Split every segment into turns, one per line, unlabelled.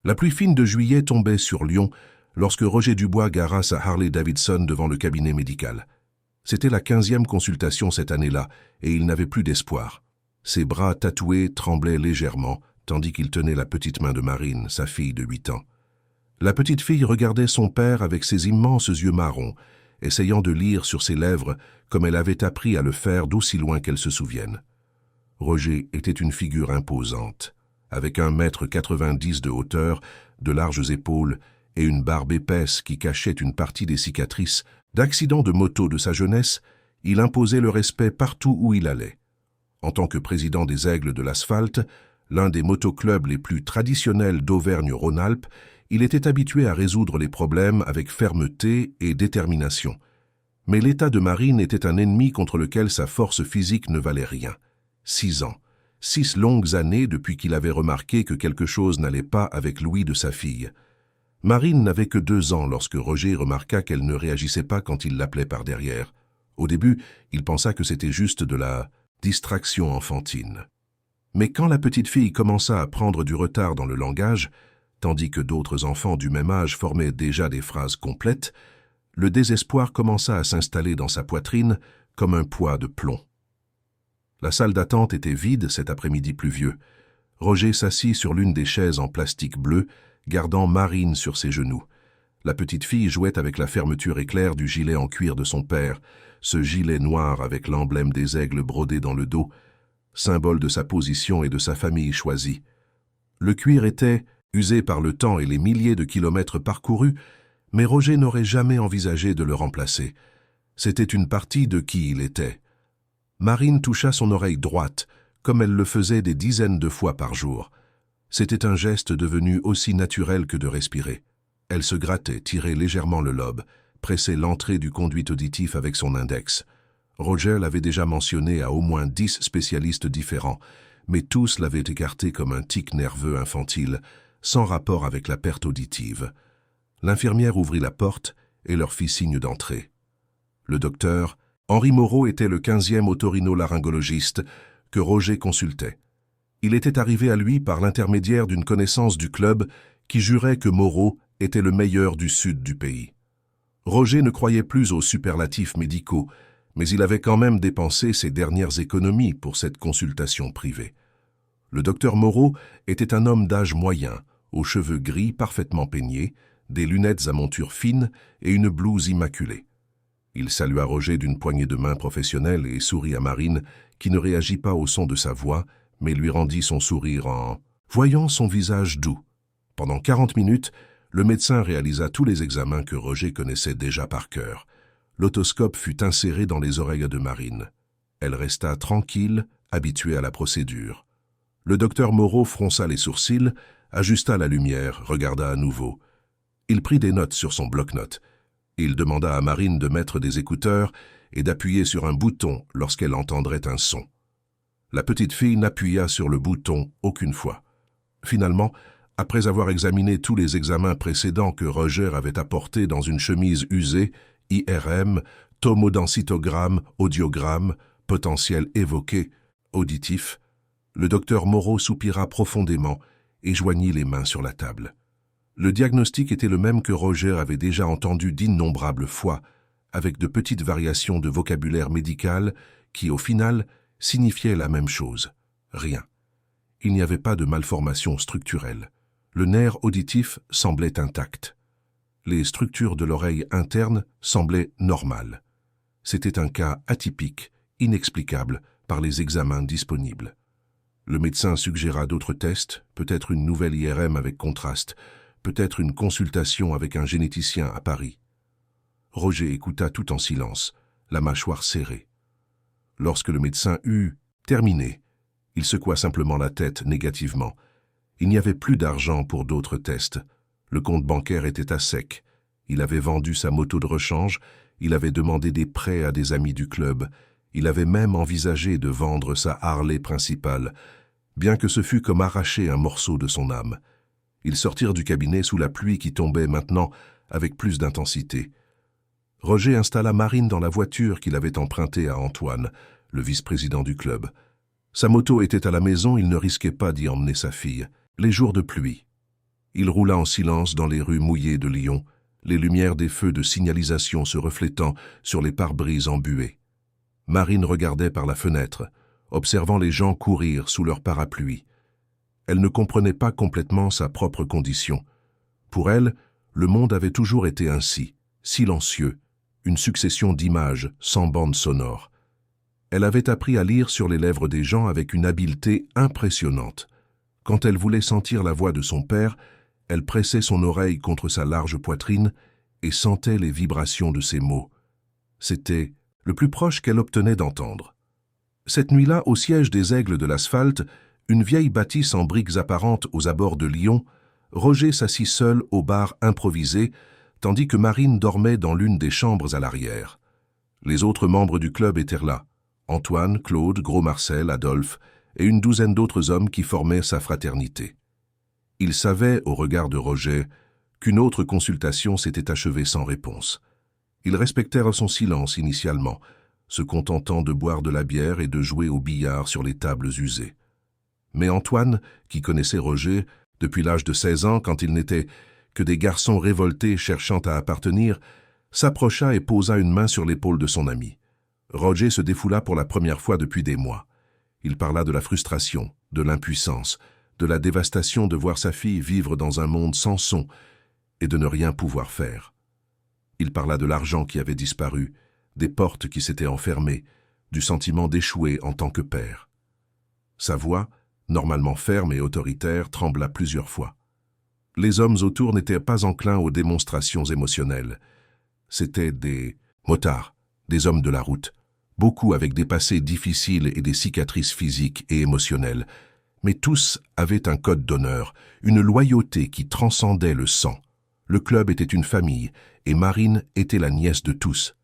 La pluie fine de juillet tombait sur Lyon lorsque Roger Dubois gara sa Harley-Davidson devant le cabinet médical. C'était la 15e consultation cette année-là, et il n'avait plus d'espoir. Ses bras tatoués tremblaient légèrement, tandis qu'il tenait la petite main de Marine, sa fille de 8 ans. La petite fille regardait son père avec ses immenses yeux marrons, essayant de lire sur ses lèvres comme elle avait appris à le faire d'aussi loin qu'elle se souvienne. Roger était une figure imposante, avec 1,90 m de hauteur, de larges épaules et une barbe épaisse qui cachait une partie des cicatrices d'accidents de moto de sa jeunesse. Il imposait le respect partout où il allait. En tant que président des Aigles de l'Asphalte, l'un des motoclubs les plus traditionnels d'Auvergne-Rhône-Alpes, il était habitué à résoudre les problèmes avec fermeté et détermination. Mais l'état de Marine était un ennemi contre lequel sa force physique ne valait rien. 6 ans, 6 longues années depuis qu'il avait remarqué que quelque chose n'allait pas avec l'ouïe de sa fille. Marine n'avait que 2 ans lorsque Roger remarqua qu'elle ne réagissait pas quand il l'appelait par derrière. Au début, il pensa que c'était juste de la distraction enfantine. Mais quand la petite fille commença à prendre du retard dans le langage, tandis que d'autres enfants du même âge formaient déjà des phrases complètes, le désespoir commença à s'installer dans sa poitrine comme un poids de plomb. La salle d'attente était vide cet après-midi pluvieux. Roger s'assit sur l'une des chaises en plastique bleu, gardant Marine sur ses genoux. La petite fille jouait avec la fermeture éclair du gilet en cuir de son père, ce gilet noir avec l'emblème des aigles brodé dans le dos, symbole de sa position et de sa famille choisie. Le cuir était usé par le temps et les milliers de kilomètres parcourus, mais Roger n'aurait jamais envisagé de le remplacer. C'était une partie de qui il était. Marine toucha son oreille droite, comme elle le faisait des dizaines de fois par jour. C'était un geste devenu aussi naturel que de respirer. Elle se grattait, tirait légèrement le lobe, pressait l'entrée du conduit auditif avec son index. Roger l'avait déjà mentionné à au moins 10 spécialistes différents, mais tous l'avaient écarté comme un tic nerveux infantile, sans rapport avec la perte auditive. L'infirmière ouvrit la porte et leur fit signe d'entrer. Le docteur, Henri Moreau, était le 15e otorhinolaryngologiste que Roger consultait. Il était arrivé à lui par l'intermédiaire d'une connaissance du club qui jurait que Moreau était le meilleur du sud du pays. Roger ne croyait plus aux superlatifs médicaux, mais il avait quand même dépensé ses dernières économies pour cette consultation privée. Le docteur Moreau était un homme d'âge moyen, aux cheveux gris parfaitement peignés, des lunettes à monture fine et une blouse immaculée. Il salua Roger d'une poignée de main professionnelle et sourit à Marine, qui ne réagit pas au son de sa voix, mais lui rendit son sourire en voyant son visage doux. Pendant 40 minutes, le médecin réalisa tous les examens que Roger connaissait déjà par cœur. L'otoscope fut inséré dans les oreilles de Marine. Elle resta tranquille, habituée à la procédure. Le docteur Moreau fronça les sourcils, ajusta la lumière, regarda à nouveau. Il prit des notes sur son bloc-notes. Il demanda à Marine de mettre des écouteurs et d'appuyer sur un bouton lorsqu'elle entendrait un son. La petite fille n'appuya sur le bouton aucune fois. Finalement, après avoir examiné tous les examens précédents que Roger avait apportés dans une chemise usée, IRM, tomodensitogramme, audiogramme, potentiel évoqué, auditif, le docteur Moreau soupira profondément et joignit les mains sur la table. Le diagnostic était le même que Roger avait déjà entendu d'innombrables fois, avec de petites variations de vocabulaire médical qui, au final, signifiaient la même chose. Rien. Il n'y avait pas de malformation structurelle. Le nerf auditif semblait intact. Les structures de l'oreille interne semblaient normales. C'était un cas atypique, inexplicable par les examens disponibles. Le médecin suggéra d'autres tests, peut-être une nouvelle IRM avec contraste, peut-être une consultation avec un généticien à Paris. Roger écouta tout en silence, la mâchoire serrée. Lorsque le médecin eut terminé, il secoua simplement la tête négativement. Il n'y avait plus d'argent pour d'autres tests. Le compte bancaire était à sec. Il avait vendu sa moto de rechange, il avait demandé des prêts à des amis du club, il avait même envisagé de vendre sa Harley principale, bien que ce fût comme arracher un morceau de son âme. Ils sortirent du cabinet sous la pluie qui tombait maintenant avec plus d'intensité. Roger installa Marine dans la voiture qu'il avait empruntée à Antoine, le vice-président du club. Sa moto était à la maison, il ne risquait pas d'y emmener sa fille. Les jours de pluie. Il roula en silence dans les rues mouillées de Lyon, les lumières des feux de signalisation se reflétant sur les pare-brises embués. Marine regardait par la fenêtre, observant les gens courir sous leur parapluie. Elle ne comprenait pas complètement sa propre condition. Pour elle, le monde avait toujours été ainsi, silencieux, une succession d'images sans bande sonore. Elle avait appris à lire sur les lèvres des gens avec une habileté impressionnante. Quand elle voulait sentir la voix de son père, elle pressait son oreille contre sa large poitrine et sentait les vibrations de ses mots. C'était le plus proche qu'elle obtenait d'entendre. Cette nuit-là, au siège des Aigles de l'Asphalte, une vieille bâtisse en briques apparentes aux abords de Lyon, Roger s'assit seul au bar improvisé, tandis que Marine dormait dans l'une des chambres à l'arrière. Les autres membres du club étaient là, Antoine, Claude, Gros Marcel, Adolphe et une douzaine d'autres hommes qui formaient sa fraternité. Il savait, au regard de Roger, qu'une autre consultation s'était achevée sans réponse. Ils respectèrent son silence initialement, se contentant de boire de la bière et de jouer au billard sur les tables usées. Mais Antoine, qui connaissait Roger depuis l'âge de 16 ans, quand ils n'étaient que des garçons révoltés cherchant à appartenir, s'approcha et posa une main sur l'épaule de son ami. Roger se défoula pour la première fois depuis des mois. Il parla de la frustration, de l'impuissance, de la dévastation de voir sa fille vivre dans un monde sans son et de ne rien pouvoir faire. Il parla de l'argent qui avait disparu, des portes qui s'étaient enfermées, du sentiment d'échouer en tant que père. Sa voix, normalement ferme et autoritaire, trembla plusieurs fois. Les hommes autour n'étaient pas enclins aux démonstrations émotionnelles. C'étaient des motards, des hommes de la route, beaucoup avec des passés difficiles et des cicatrices physiques et émotionnelles, mais tous avaient un code d'honneur, une loyauté qui transcendait le sang. Le club était une famille, et Marine était la nièce de tous.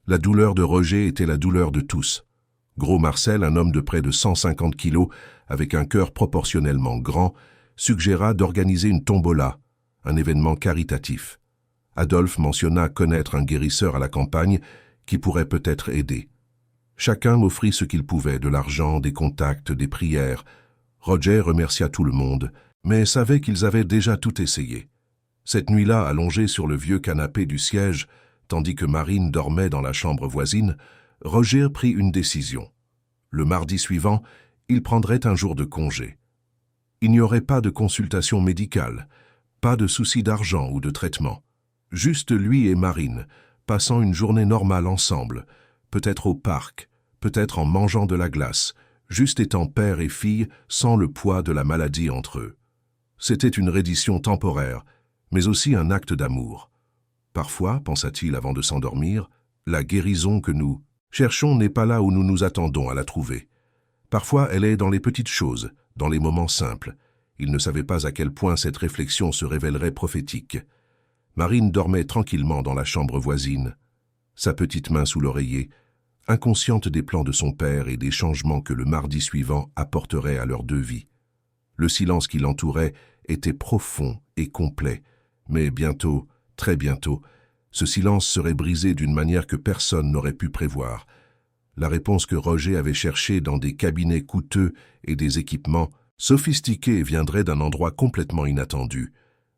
La douleur de Roger était la douleur de tous. Gros Marcel, un homme de près de 150 kilos, avec un cœur proportionnellement grand, suggéra d'organiser une tombola, un événement caritatif. Adolphe mentionna connaître un guérisseur à la campagne qui pourrait peut-être aider. Chacun m'offrit ce qu'il pouvait, de l'argent, des contacts, des prières. Roger remercia tout le monde, mais savait qu'ils avaient déjà tout essayé. Cette nuit-là, allongé sur le vieux canapé du siège, tandis que Marine dormait dans la chambre voisine, Roger prit une décision. Le mardi suivant, il prendrait un jour de congé. Il n'y aurait pas de consultation médicale, pas de soucis d'argent ou de traitement. Juste lui et Marine, passant une journée normale ensemble, peut-être au parc, peut-être en mangeant de la glace, juste étant père et fille sans le poids de la maladie entre eux. C'était une reddition temporaire, mais aussi un acte d'amour. Parfois, pensa-t-il avant de s'endormir, la guérison que nous cherchons n'est pas là où nous nous attendons à la trouver. Parfois, elle est dans les petites choses, dans les moments simples. Il ne savait pas à quel point cette réflexion se révélerait prophétique. Marine dormait tranquillement dans la chambre voisine, sa petite main sous l'oreiller, inconsciente des plans de son père et des changements que le mardi suivant apporterait à leurs deux vies. Le silence qui l'entourait était profond et complet, mais bientôt, très bientôt, ce silence serait brisé d'une manière que personne n'aurait pu prévoir. La réponse que Roger avait cherchée dans des cabinets coûteux et des équipements sophistiqués viendrait d'un endroit complètement inattendu,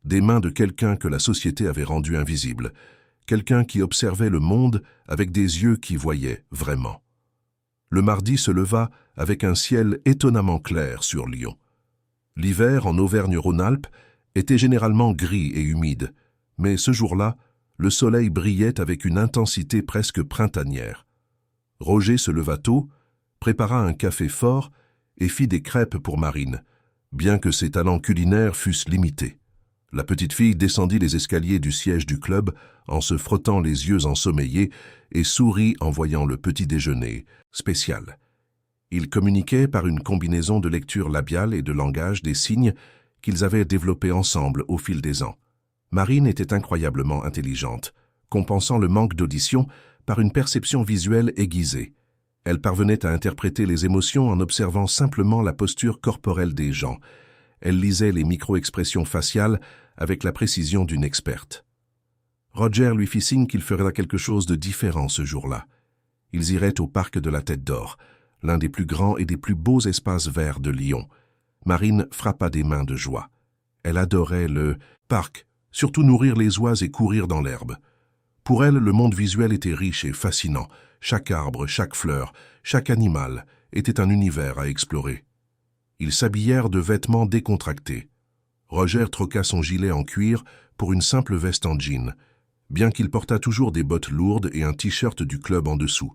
des mains de quelqu'un que la société avait rendu invisible, quelqu'un qui observait le monde avec des yeux qui voyaient vraiment. Le mardi se leva avec un ciel étonnamment clair sur Lyon. L'hiver en Auvergne-Rhône-Alpes était généralement gris et humide, mais ce jour-là, le soleil brillait avec une intensité presque printanière. Roger se leva tôt, prépara un café fort et fit des crêpes pour Marine, bien que ses talents culinaires fussent limités. La petite fille descendit les escaliers du siège du club en se frottant les yeux ensommeillés et sourit en voyant le petit déjeuner spécial. Ils communiquaient par une combinaison de lecture labiale et de langage des signes qu'ils avaient développés ensemble au fil des ans. Marine était incroyablement intelligente, compensant le manque d'audition par une perception visuelle aiguisée. Elle parvenait à interpréter les émotions en observant simplement la posture corporelle des gens. Elle lisait les micro-expressions faciales avec la précision d'une experte. Roger lui fit signe qu'il ferait quelque chose de différent ce jour-là. Ils iraient au parc de la Tête d'Or, l'un des plus grands et des plus beaux espaces verts de Lyon. Marine frappa des mains de joie. Elle adorait le parc, surtout nourrir les oies et courir dans l'herbe. Pour elle, le monde visuel était riche et fascinant. Chaque arbre, chaque fleur, chaque animal était un univers à explorer. Ils s'habillèrent de vêtements décontractés. Roger troqua son gilet en cuir pour une simple veste en jean, bien qu'il portât toujours des bottes lourdes et un t-shirt du club en dessous.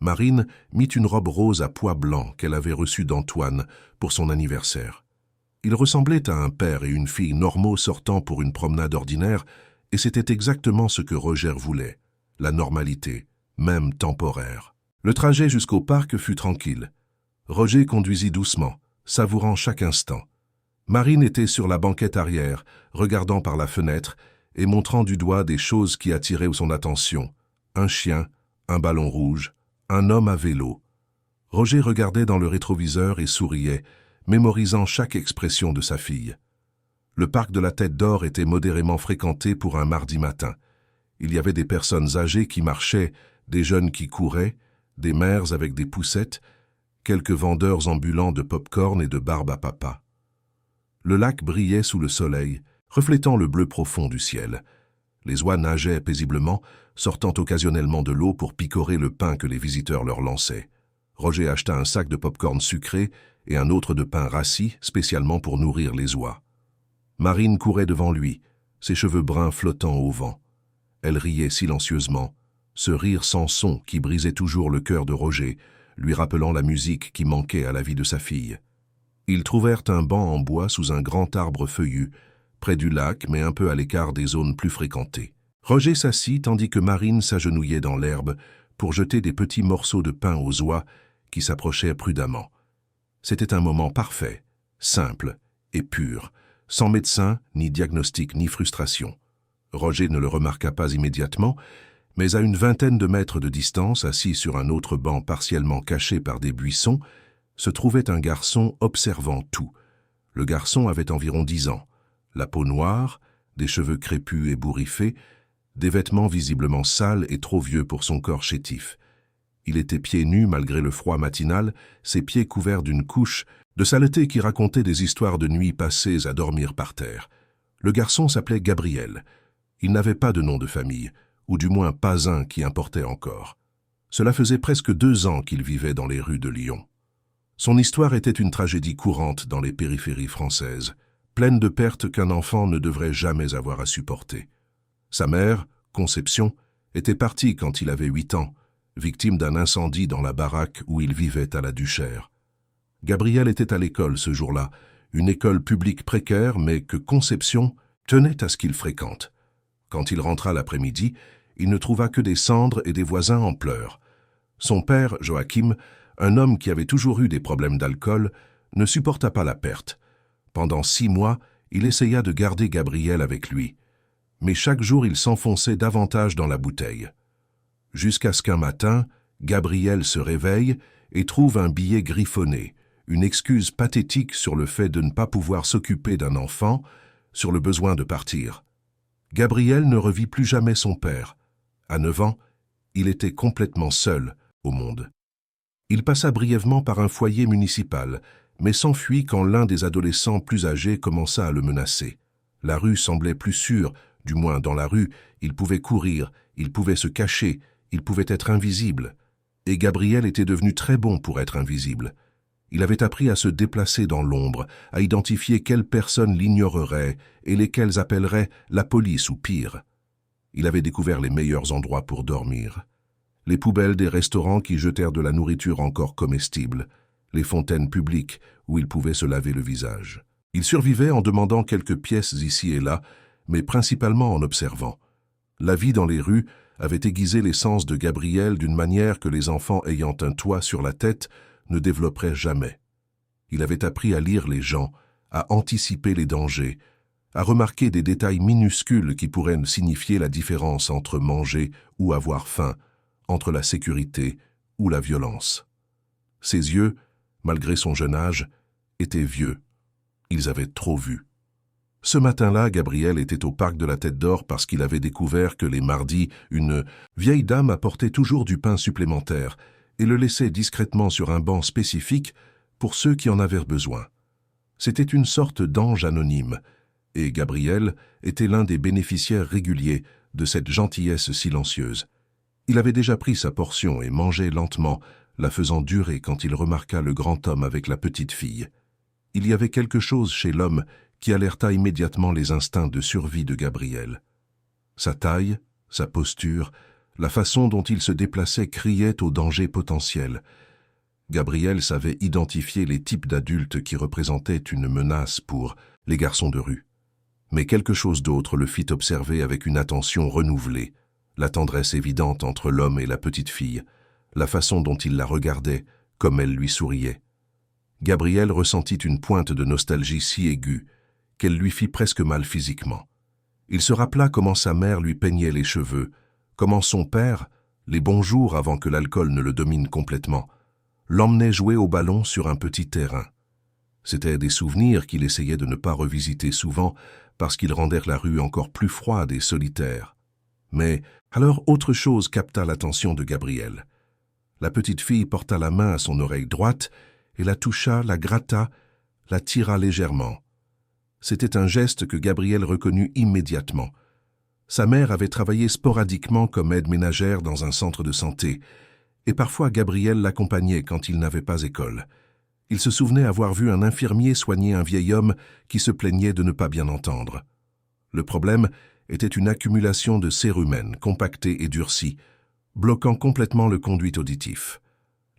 Marine mit une robe rose à pois blanc qu'elle avait reçue d'Antoine pour son anniversaire. Ils ressemblaient à un père et une fille normaux sortant pour une promenade ordinaire, et c'était exactement ce que Roger voulait, la normalité, même temporaire. Le trajet jusqu'au parc fut tranquille. Roger conduisit doucement, savourant chaque instant. Marine était sur la banquette arrière, regardant par la fenêtre et montrant du doigt des choses qui attiraient son attention. Un chien, un ballon rouge, un homme à vélo. Roger regardait dans le rétroviseur et souriait, mémorisant chaque expression de sa fille. Le parc de la Tête d'Or était modérément fréquenté pour un mardi matin. Il y avait des personnes âgées qui marchaient, des jeunes qui couraient, des mères avec des poussettes, quelques vendeurs ambulants de pop-corn et de barbe à papa. Le lac brillait sous le soleil, reflétant le bleu profond du ciel. Les oies nageaient paisiblement, sortant occasionnellement de l'eau pour picorer le pain que les visiteurs leur lançaient. Roger acheta un sac de pop-corn sucré et un autre de pain rassis, spécialement pour nourrir les oies. Marine courait devant lui, ses cheveux bruns flottant au vent. Elle riait silencieusement, ce rire sans son qui brisait toujours le cœur de Roger, lui rappelant la musique qui manquait à la vie de sa fille. Ils trouvèrent un banc en bois sous un grand arbre feuillu, près du lac mais un peu à l'écart des zones plus fréquentées. Roger s'assit tandis que Marine s'agenouillait dans l'herbe pour jeter des petits morceaux de pain aux oies qui s'approchaient prudemment. C'était un moment parfait, simple et pur, sans médecin, ni diagnostic, ni frustration. Roger ne le remarqua pas immédiatement, mais à une vingtaine de mètres de distance, assis sur un autre banc partiellement caché par des buissons, se trouvait un garçon observant tout. Le garçon avait environ 10 ans, la peau noire, des cheveux crépus et bourriffés, des vêtements visiblement sales et trop vieux pour son corps chétif. Il était pieds nus malgré le froid matinal, ses pieds couverts d'une couche de saleté qui racontait des histoires de nuits passées à dormir par terre. Le garçon s'appelait Gabriel. Il n'avait pas de nom de famille, ou du moins pas un qui importait encore. Cela faisait presque 2 ans qu'il vivait dans les rues de Lyon. Son histoire était une tragédie courante dans les périphéries françaises, pleine de pertes qu'un enfant ne devrait jamais avoir à supporter. Sa mère, Conception, était partie quand il avait 8 ans, victime d'un incendie dans la baraque où il vivait à la Duchère. Gabriel était à l'école ce jour-là, une école publique précaire mais que Conception tenait à ce qu'il fréquente. Quand il rentra l'après-midi, il ne trouva que des cendres et des voisins en pleurs. Son père, Joachim, un homme qui avait toujours eu des problèmes d'alcool, ne supporta pas la perte. Pendant 6 mois, il essaya de garder Gabriel avec lui. Mais chaque jour, il s'enfonçait davantage dans la bouteille. Jusqu'à ce qu'un matin, Gabriel se réveille et trouve un billet griffonné, une excuse pathétique sur le fait de ne pas pouvoir s'occuper d'un enfant, sur le besoin de partir. Gabriel ne revit plus jamais son père. À 9 ans, il était complètement seul au monde. Il passa brièvement par un foyer municipal, mais s'enfuit quand l'un des adolescents plus âgés commença à le menacer. La rue semblait plus sûre, du moins dans la rue, il pouvait courir, il pouvait se cacher, il pouvait être invisible. Et Gabriel était devenu très bon pour être invisible. Il avait appris à se déplacer dans l'ombre, à identifier quelles personnes l'ignoreraient et lesquelles appelleraient la police ou pire. Il avait découvert les meilleurs endroits pour dormir. Les poubelles des restaurants qui jetèrent de la nourriture encore comestible, les fontaines publiques où il pouvait se laver le visage. Il survivait en demandant quelques pièces ici et là, mais principalement en observant. La vie dans les rues avait aiguisé les sens de Gabriel d'une manière que les enfants ayant un toit sur la tête ne développeraient jamais. Il avait appris à lire les gens, à anticiper les dangers, à remarquer des détails minuscules qui pourraient signifier la différence entre manger ou avoir faim, entre la sécurité ou la violence. Ses yeux, malgré son jeune âge, étaient vieux. Ils avaient trop vu. Ce matin-là, Gabriel était au parc de la Tête d'Or parce qu'il avait découvert que les mardis, une vieille dame apportait toujours du pain supplémentaire et le laissait discrètement sur un banc spécifique pour ceux qui en avaient besoin. C'était une sorte d'ange anonyme, et Gabriel était l'un des bénéficiaires réguliers de cette gentillesse silencieuse. Il avait déjà pris sa portion et mangeait lentement, la faisant durer quand il remarqua le grand homme avec la petite fille. Il y avait quelque chose chez l'homme qui alerta immédiatement les instincts de survie de Gabriel. Sa taille, sa posture, la façon dont il se déplaçait criaient au danger potentiel. Gabriel savait identifier les types d'adultes qui représentaient une menace pour les garçons de rue. Mais quelque chose d'autre le fit observer avec une attention renouvelée, la tendresse évidente entre l'homme et la petite fille, la façon dont il la regardait, comme elle lui souriait. Gabriel ressentit une pointe de nostalgie si aiguë qu'elle lui fit presque mal physiquement. Il se rappela comment sa mère lui peignait les cheveux, comment son père, les bons jours avant que l'alcool ne le domine complètement, l'emmenait jouer au ballon sur un petit terrain. C'étaient des souvenirs qu'il essayait de ne pas revisiter souvent parce qu'ils rendèrent la rue encore plus froide et solitaire. Mais alors autre chose capta l'attention de Gabriel. La petite fille porta la main à son oreille droite et la toucha, la gratta, la tira légèrement. C'était un geste que Gabriel reconnut immédiatement. Sa mère avait travaillé sporadiquement comme aide ménagère dans un centre de santé, et parfois Gabriel l'accompagnait quand il n'avait pas école. Il se souvenait avoir vu un infirmier soigner un vieil homme qui se plaignait de ne pas bien entendre. Le problème était une accumulation de cérumen compacté et durci, bloquant complètement le conduit auditif.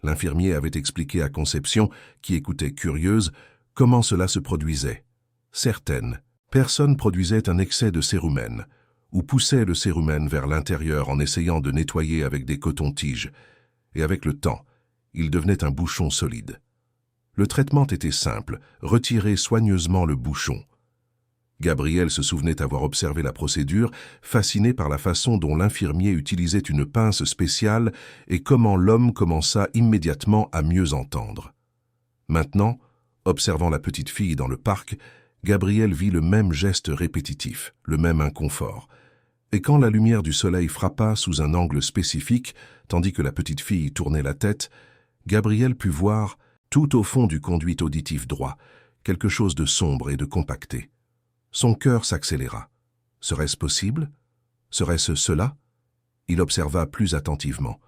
L'infirmier avait expliqué à Conception, qui écoutait curieuse, comment cela se produisait. Certaines personnes produisaient un excès de cérumen, ou poussaient le cérumen vers l'intérieur en essayant de nettoyer avec des cotons-tiges, et avec le temps, il devenait un bouchon solide. Le traitement était simple, retirer soigneusement le bouchon. Gabriel se souvenait avoir observé la procédure, fasciné par la façon dont l'infirmier utilisait une pince spéciale et comment l'homme commença immédiatement à mieux entendre. Maintenant, observant la petite fille dans le parc, Gabriel vit le même geste répétitif, le même inconfort. Et quand la lumière du soleil frappa sous un angle spécifique, tandis que la petite fille tournait la tête, Gabriel put voir, tout au fond du conduit auditif droit, quelque chose de sombre et de compacté. Son cœur s'accéléra. Serait-ce possible? Serait-ce cela? Il observa plus attentivement.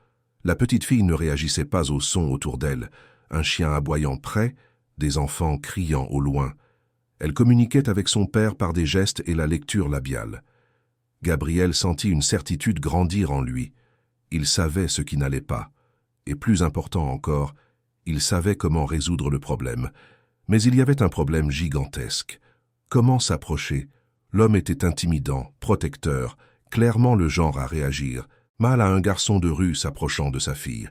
La petite fille ne réagissait pas au son autour d'elle, un chien aboyant près, des enfants criant au loin. Elle communiquait avec son père par des gestes et la lecture labiale. Gabriel sentit une certitude grandir en lui. Il savait ce qui n'allait pas. Et plus important encore, il savait comment résoudre le problème. Mais il y avait un problème gigantesque. Comment s'approcher? L'homme était intimidant, protecteur, clairement le genre à réagir, mal à un garçon de rue s'approchant de sa fille.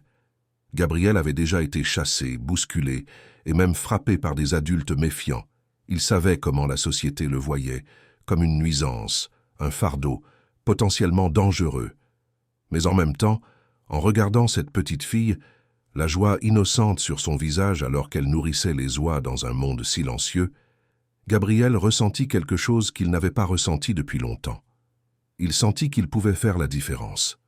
Gabriel avait déjà été chassé, bousculé, et même frappé par des adultes méfiants. Il savait comment la société le voyait, comme une nuisance, un fardeau, potentiellement dangereux. Mais en même temps, en regardant cette petite fille, la joie innocente sur son visage alors qu'elle nourrissait les oies dans un monde silencieux, Gabriel ressentit quelque chose qu'il n'avait pas ressenti depuis longtemps. Il sentit qu'il pouvait faire la différence.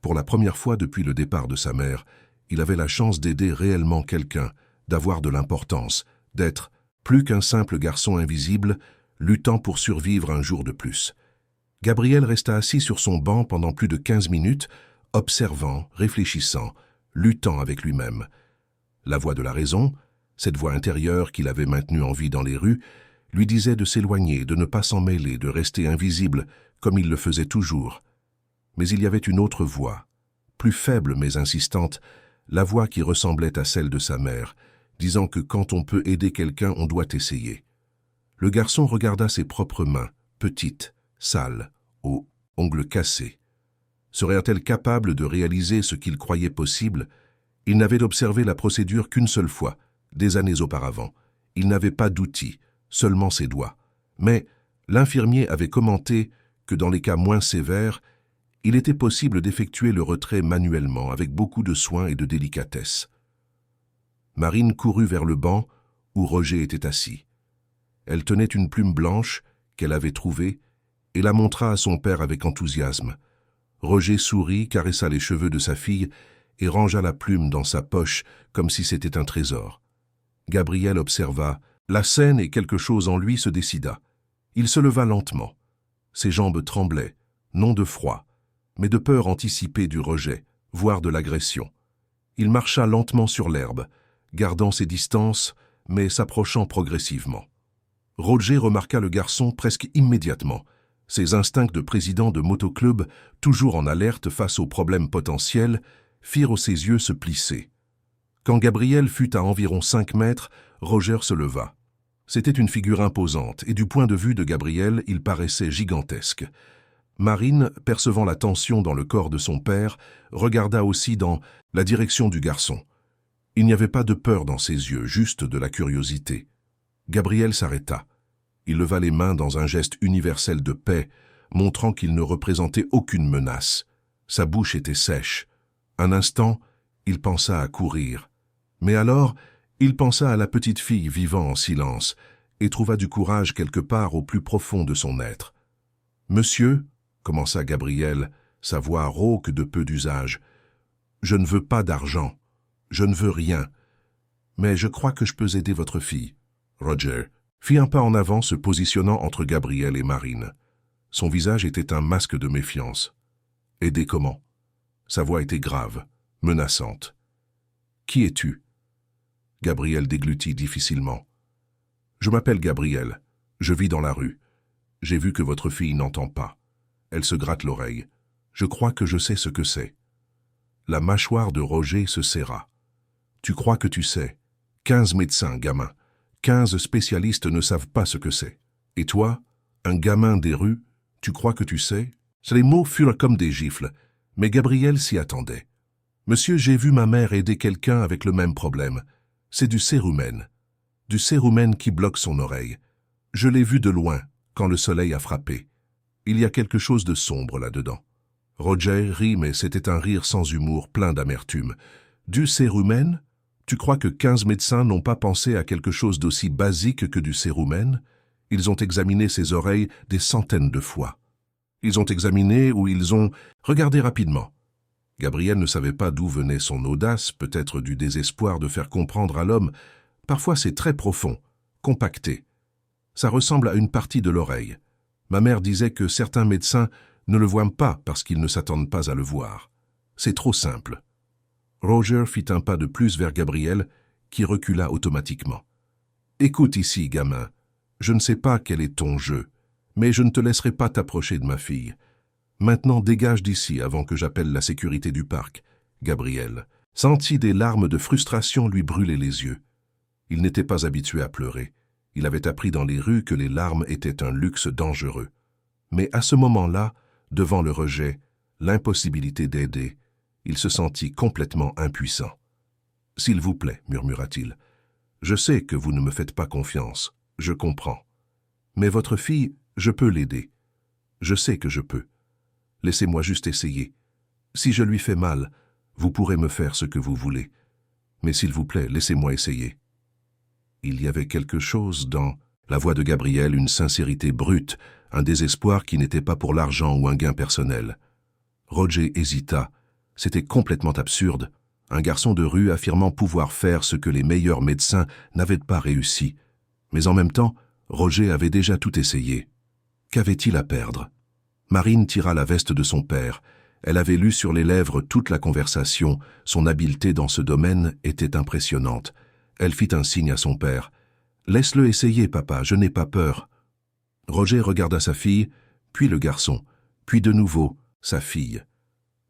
Pour la première fois depuis le départ de sa mère, il avait la chance d'aider réellement quelqu'un, d'avoir de l'importance, d'être plus qu'un simple garçon invisible, luttant pour survivre un jour de plus. Gabriel resta assis sur son banc pendant plus de 15 minutes, observant, réfléchissant, luttant avec lui-même. La voix de la raison, cette voix intérieure qu'il avait maintenue en vie dans les rues, lui disait de s'éloigner, de ne pas s'en mêler, de rester invisible, comme il le faisait toujours. Mais il y avait une autre voix, plus faible mais insistante, la voix qui ressemblait à celle de sa mère, disant que quand on peut aider quelqu'un, on doit essayer. Le garçon regarda ses propres mains, petites, sales, aux ongles cassés. Serait-elle capable de réaliser ce qu'il croyait possible? Il n'avait observé la procédure qu'une seule fois, des années auparavant. Il n'avait pas d'outils, seulement ses doigts. Mais l'infirmier avait commenté que dans les cas moins sévères, il était possible d'effectuer le retrait manuellement avec beaucoup de soin et de délicatesse. Marine courut vers le banc où Roger était assis. Elle tenait une plume blanche qu'elle avait trouvée et la montra à son père avec enthousiasme. Roger sourit, caressa les cheveux de sa fille et rangea la plume dans sa poche comme si c'était un trésor. Gabriel observa la scène et quelque chose en lui se décida. Il se leva lentement. Ses jambes tremblaient, non de froid, mais de peur anticipée du rejet, voire de l'agression. Il marcha lentement sur l'herbe, gardant ses distances, mais s'approchant progressivement. Roger remarqua le garçon presque immédiatement. Ses instincts de président de motoclub, toujours en alerte face aux problèmes potentiels, firent ses yeux se plisser. Quand Gabriel fut à environ 5 mètres, Roger se leva. C'était une figure imposante, et du point de vue de Gabriel, il paraissait gigantesque. Marine, percevant la tension dans le corps de son père, regarda aussi dans la direction du garçon. Il n'y avait pas de peur dans ses yeux, juste de la curiosité. Gabriel s'arrêta. Il leva les mains dans un geste universel de paix, montrant qu'il ne représentait aucune menace. Sa bouche était sèche. Un instant, il pensa à courir. Mais alors, il pensa à la petite fille vivant en silence et trouva du courage quelque part au plus profond de son être. « Monsieur, » commença Gabriel, sa voix rauque de peu d'usage, « je ne veux pas d'argent, je ne veux rien, mais je crois que je peux aider votre fille. » Roger fit un pas en avant, se positionnant entre Gabriel et Marine. Son visage était un masque de méfiance. « Aider comment ?» Sa voix était grave, menaçante. « Qui es-tu » Gabriel déglutit difficilement. « Je m'appelle Gabriel. Je vis dans la rue. J'ai vu que votre fille n'entend pas. Elle se gratte l'oreille. Je crois que je sais ce que c'est. » La mâchoire de Roger se serra. « Tu crois que tu sais. 15 médecins, gamin. 15 spécialistes ne savent pas ce que c'est. Et toi, un gamin des rues, tu crois que tu sais ?» Les mots furent comme des gifles, mais Gabriel s'y attendait. « Monsieur, j'ai vu ma mère aider quelqu'un avec le même problème. C'est du cérumen. Du cérumen qui bloque son oreille. Je l'ai vu de loin, quand le soleil a frappé. Il y a quelque chose de sombre là-dedans. » Roger rit, mais c'était un rire sans humour, plein d'amertume. « Du cérumen ? Tu crois que 15 médecins n'ont pas pensé à quelque chose d'aussi basique que du cérumen? Ils ont examiné ses oreilles des centaines de fois. Ils ont examiné ou ils ont... Regardez rapidement. » Gabriel ne savait pas d'où venait son audace, peut-être du désespoir de faire comprendre à l'homme. Parfois c'est très profond, compacté. Ça ressemble à une partie de l'oreille. Ma mère disait que certains médecins ne le voient pas parce qu'ils ne s'attendent pas à le voir. C'est trop simple. Roger fit un pas de plus vers Gabriel, qui recula automatiquement. « Écoute ici, gamin. Je ne sais pas quel est ton jeu, mais je ne te laisserai pas t'approcher de ma fille. Maintenant, dégage d'ici avant que j'appelle la sécurité du parc. » Gabriel sentit des larmes de frustration lui brûler les yeux. Il n'était pas habitué à pleurer. Il avait appris dans les rues que les larmes étaient un luxe dangereux. Mais à ce moment-là, devant le rejet, l'impossibilité d'aider, il se sentit complètement impuissant. « S'il vous plaît, murmura-t-il. Je sais que vous ne me faites pas confiance, je comprends. Mais votre fille, je peux l'aider. Je sais que je peux. Laissez-moi juste essayer. Si je lui fais mal, vous pourrez me faire ce que vous voulez. Mais s'il vous plaît, laissez-moi essayer. » Il y avait quelque chose dans la voix de Gabriel, une sincérité brute, un désespoir qui n'était pas pour l'argent ou un gain personnel. Roger hésita. C'était complètement absurde. Un garçon de rue affirmant pouvoir faire ce que les meilleurs médecins n'avaient pas réussi. Mais en même temps, Roger avait déjà tout essayé. Qu'avait-il à perdre? Marine tira la veste de son père. Elle avait lu sur les lèvres toute la conversation. Son habileté dans ce domaine était impressionnante. Elle fit un signe à son père. « Laisse-le essayer, papa, je n'ai pas peur. » Roger regarda sa fille, puis le garçon, puis de nouveau sa fille.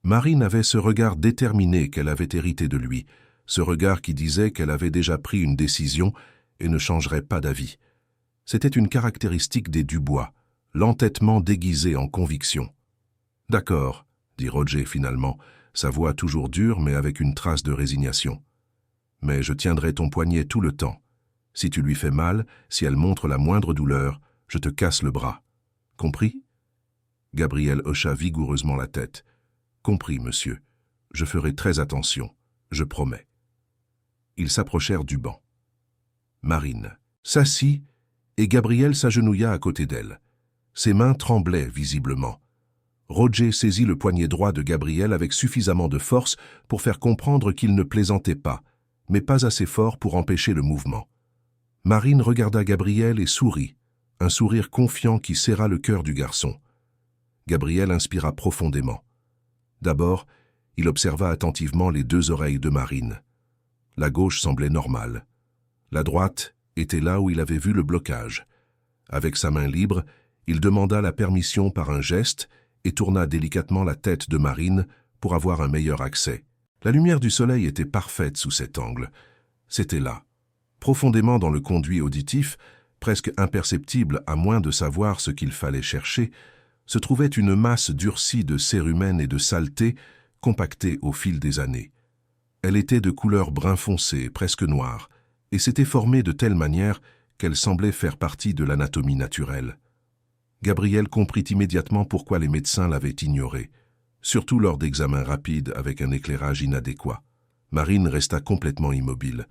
Marine avait ce regard déterminé qu'elle avait hérité de lui, ce regard qui disait qu'elle avait déjà pris une décision et ne changerait pas d'avis. C'était une caractéristique des Dubois, l'entêtement déguisé en conviction. « D'accord, » dit Roger finalement, sa voix toujours dure mais avec une trace de résignation. « Mais je tiendrai ton poignet tout le temps. Si tu lui fais mal, si elle montre la moindre douleur, je te casse le bras. Compris ?» Gabriel hocha vigoureusement la tête. « Compris, monsieur. Je ferai très attention, je promets. » Ils s'approchèrent du banc. Marine s'assit et Gabriel s'agenouilla à côté d'elle. Ses mains tremblaient visiblement. Roger saisit le poignet droit de Gabriel avec suffisamment de force pour faire comprendre qu'il ne plaisantait pas, mais pas assez fort pour empêcher le mouvement. Marine regarda Gabriel et sourit. un sourire confiant qui serra le cœur du garçon. Gabriel inspira profondément. D'abord, il observa attentivement les deux oreilles de Marine. La gauche semblait normale. La droite était là où il avait vu le blocage. Avec sa main libre, il demanda la permission par un geste et tourna délicatement la tête de Marine pour avoir un meilleur accès. La lumière du soleil était parfaite sous cet angle. C'était là, profondément dans le conduit auditif, presque imperceptible à moins de savoir ce qu'il fallait chercher, se trouvait une masse durcie de cérumen et de saleté compactée au fil des années. Elle était de couleur brun foncé, presque noire, et s'était formée de telle manière qu'elle semblait faire partie de l'anatomie naturelle. Gabriel comprit immédiatement pourquoi les médecins l'avaient ignorée, surtout lors d'examens rapides avec un éclairage inadéquat. Marine resta complètement immobile.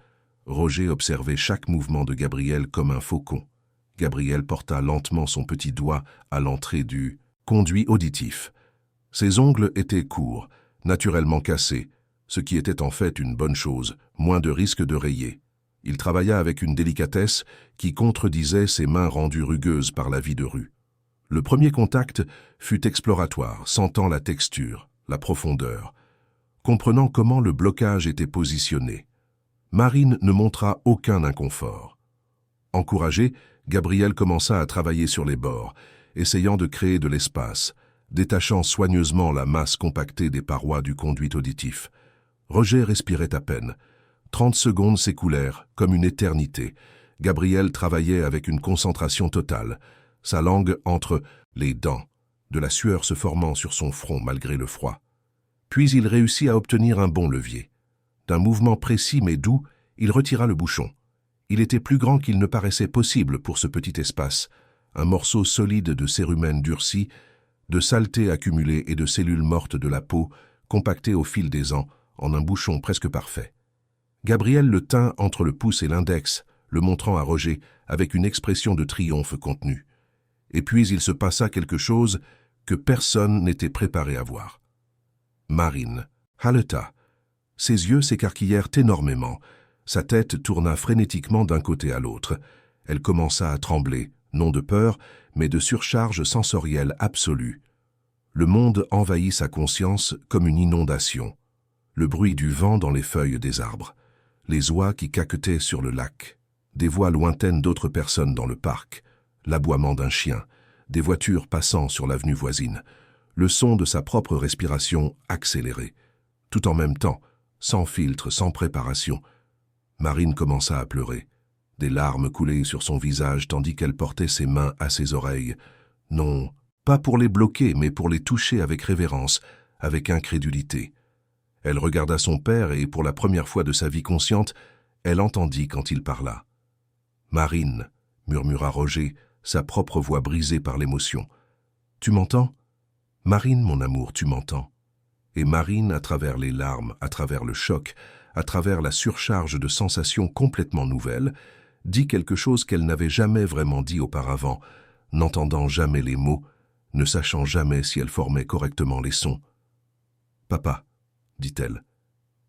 Roger observait chaque mouvement de Gabriel comme un faucon. Gabriel porta lentement son petit doigt à l'entrée du conduit auditif. Ses ongles étaient courts, naturellement cassés, ce qui était en fait une bonne chose, moins de risque de rayer. Il travailla avec une délicatesse qui contredisait ses mains rendues rugueuses par la vie de rue. Le premier contact fut exploratoire, sentant la texture, la profondeur, comprenant comment le blocage était positionné. Marine ne montra aucun inconfort. Encouragé, Gabriel commença à travailler sur les bords, essayant de créer de l'espace, détachant soigneusement la masse compactée des parois du conduit auditif. Roger respirait à peine. 30 secondes s'écoulèrent, comme une éternité. Gabriel travaillait avec une concentration totale, sa langue entre les dents, de la sueur se formant sur son front malgré le froid. Puis il réussit à obtenir un bon levier. D'un mouvement précis mais doux, il retira le bouchon. Il était plus grand qu'il ne paraissait possible pour ce petit espace, un morceau solide de cérumen durci, de saleté accumulée et de cellules mortes de la peau, compactées au fil des ans, en un bouchon presque parfait. Gabriel le tint entre le pouce et l'index, le montrant à Roger avec une expression de triomphe contenue. Et puis il se passa quelque chose que personne n'était préparé à voir. Marine haleta. Ses yeux s'écarquillèrent énormément. Sa tête tourna frénétiquement d'un côté à l'autre. Elle commença à trembler, non de peur, mais de surcharge sensorielle absolue. Le monde envahit sa conscience comme une inondation. Le bruit du vent dans les feuilles des arbres, les oies qui caquetaient sur le lac, des voix lointaines d'autres personnes dans le parc, l'aboiement d'un chien, des voitures passant sur l'avenue voisine, le son de sa propre respiration accélérée. Tout en même temps, sans filtre, sans préparation, Marine commença à pleurer. Des larmes coulaient sur son visage tandis qu'elle portait ses mains à ses oreilles. Non, pas pour les bloquer, mais pour les toucher avec révérence, avec incrédulité. Elle regarda son père et, pour la première fois de sa vie consciente, elle entendit quand il parla. « Marine », murmura Roger, sa propre voix brisée par l'émotion. « Tu m'entends ? Marine, mon amour, tu m'entends ?» Et Marine, à travers les larmes, à travers le choc, à travers la surcharge de sensations complètement nouvelles, dit quelque chose qu'elle n'avait jamais vraiment dit auparavant, n'entendant jamais les mots, ne sachant jamais si elle formait correctement les sons. « Papa », dit-elle.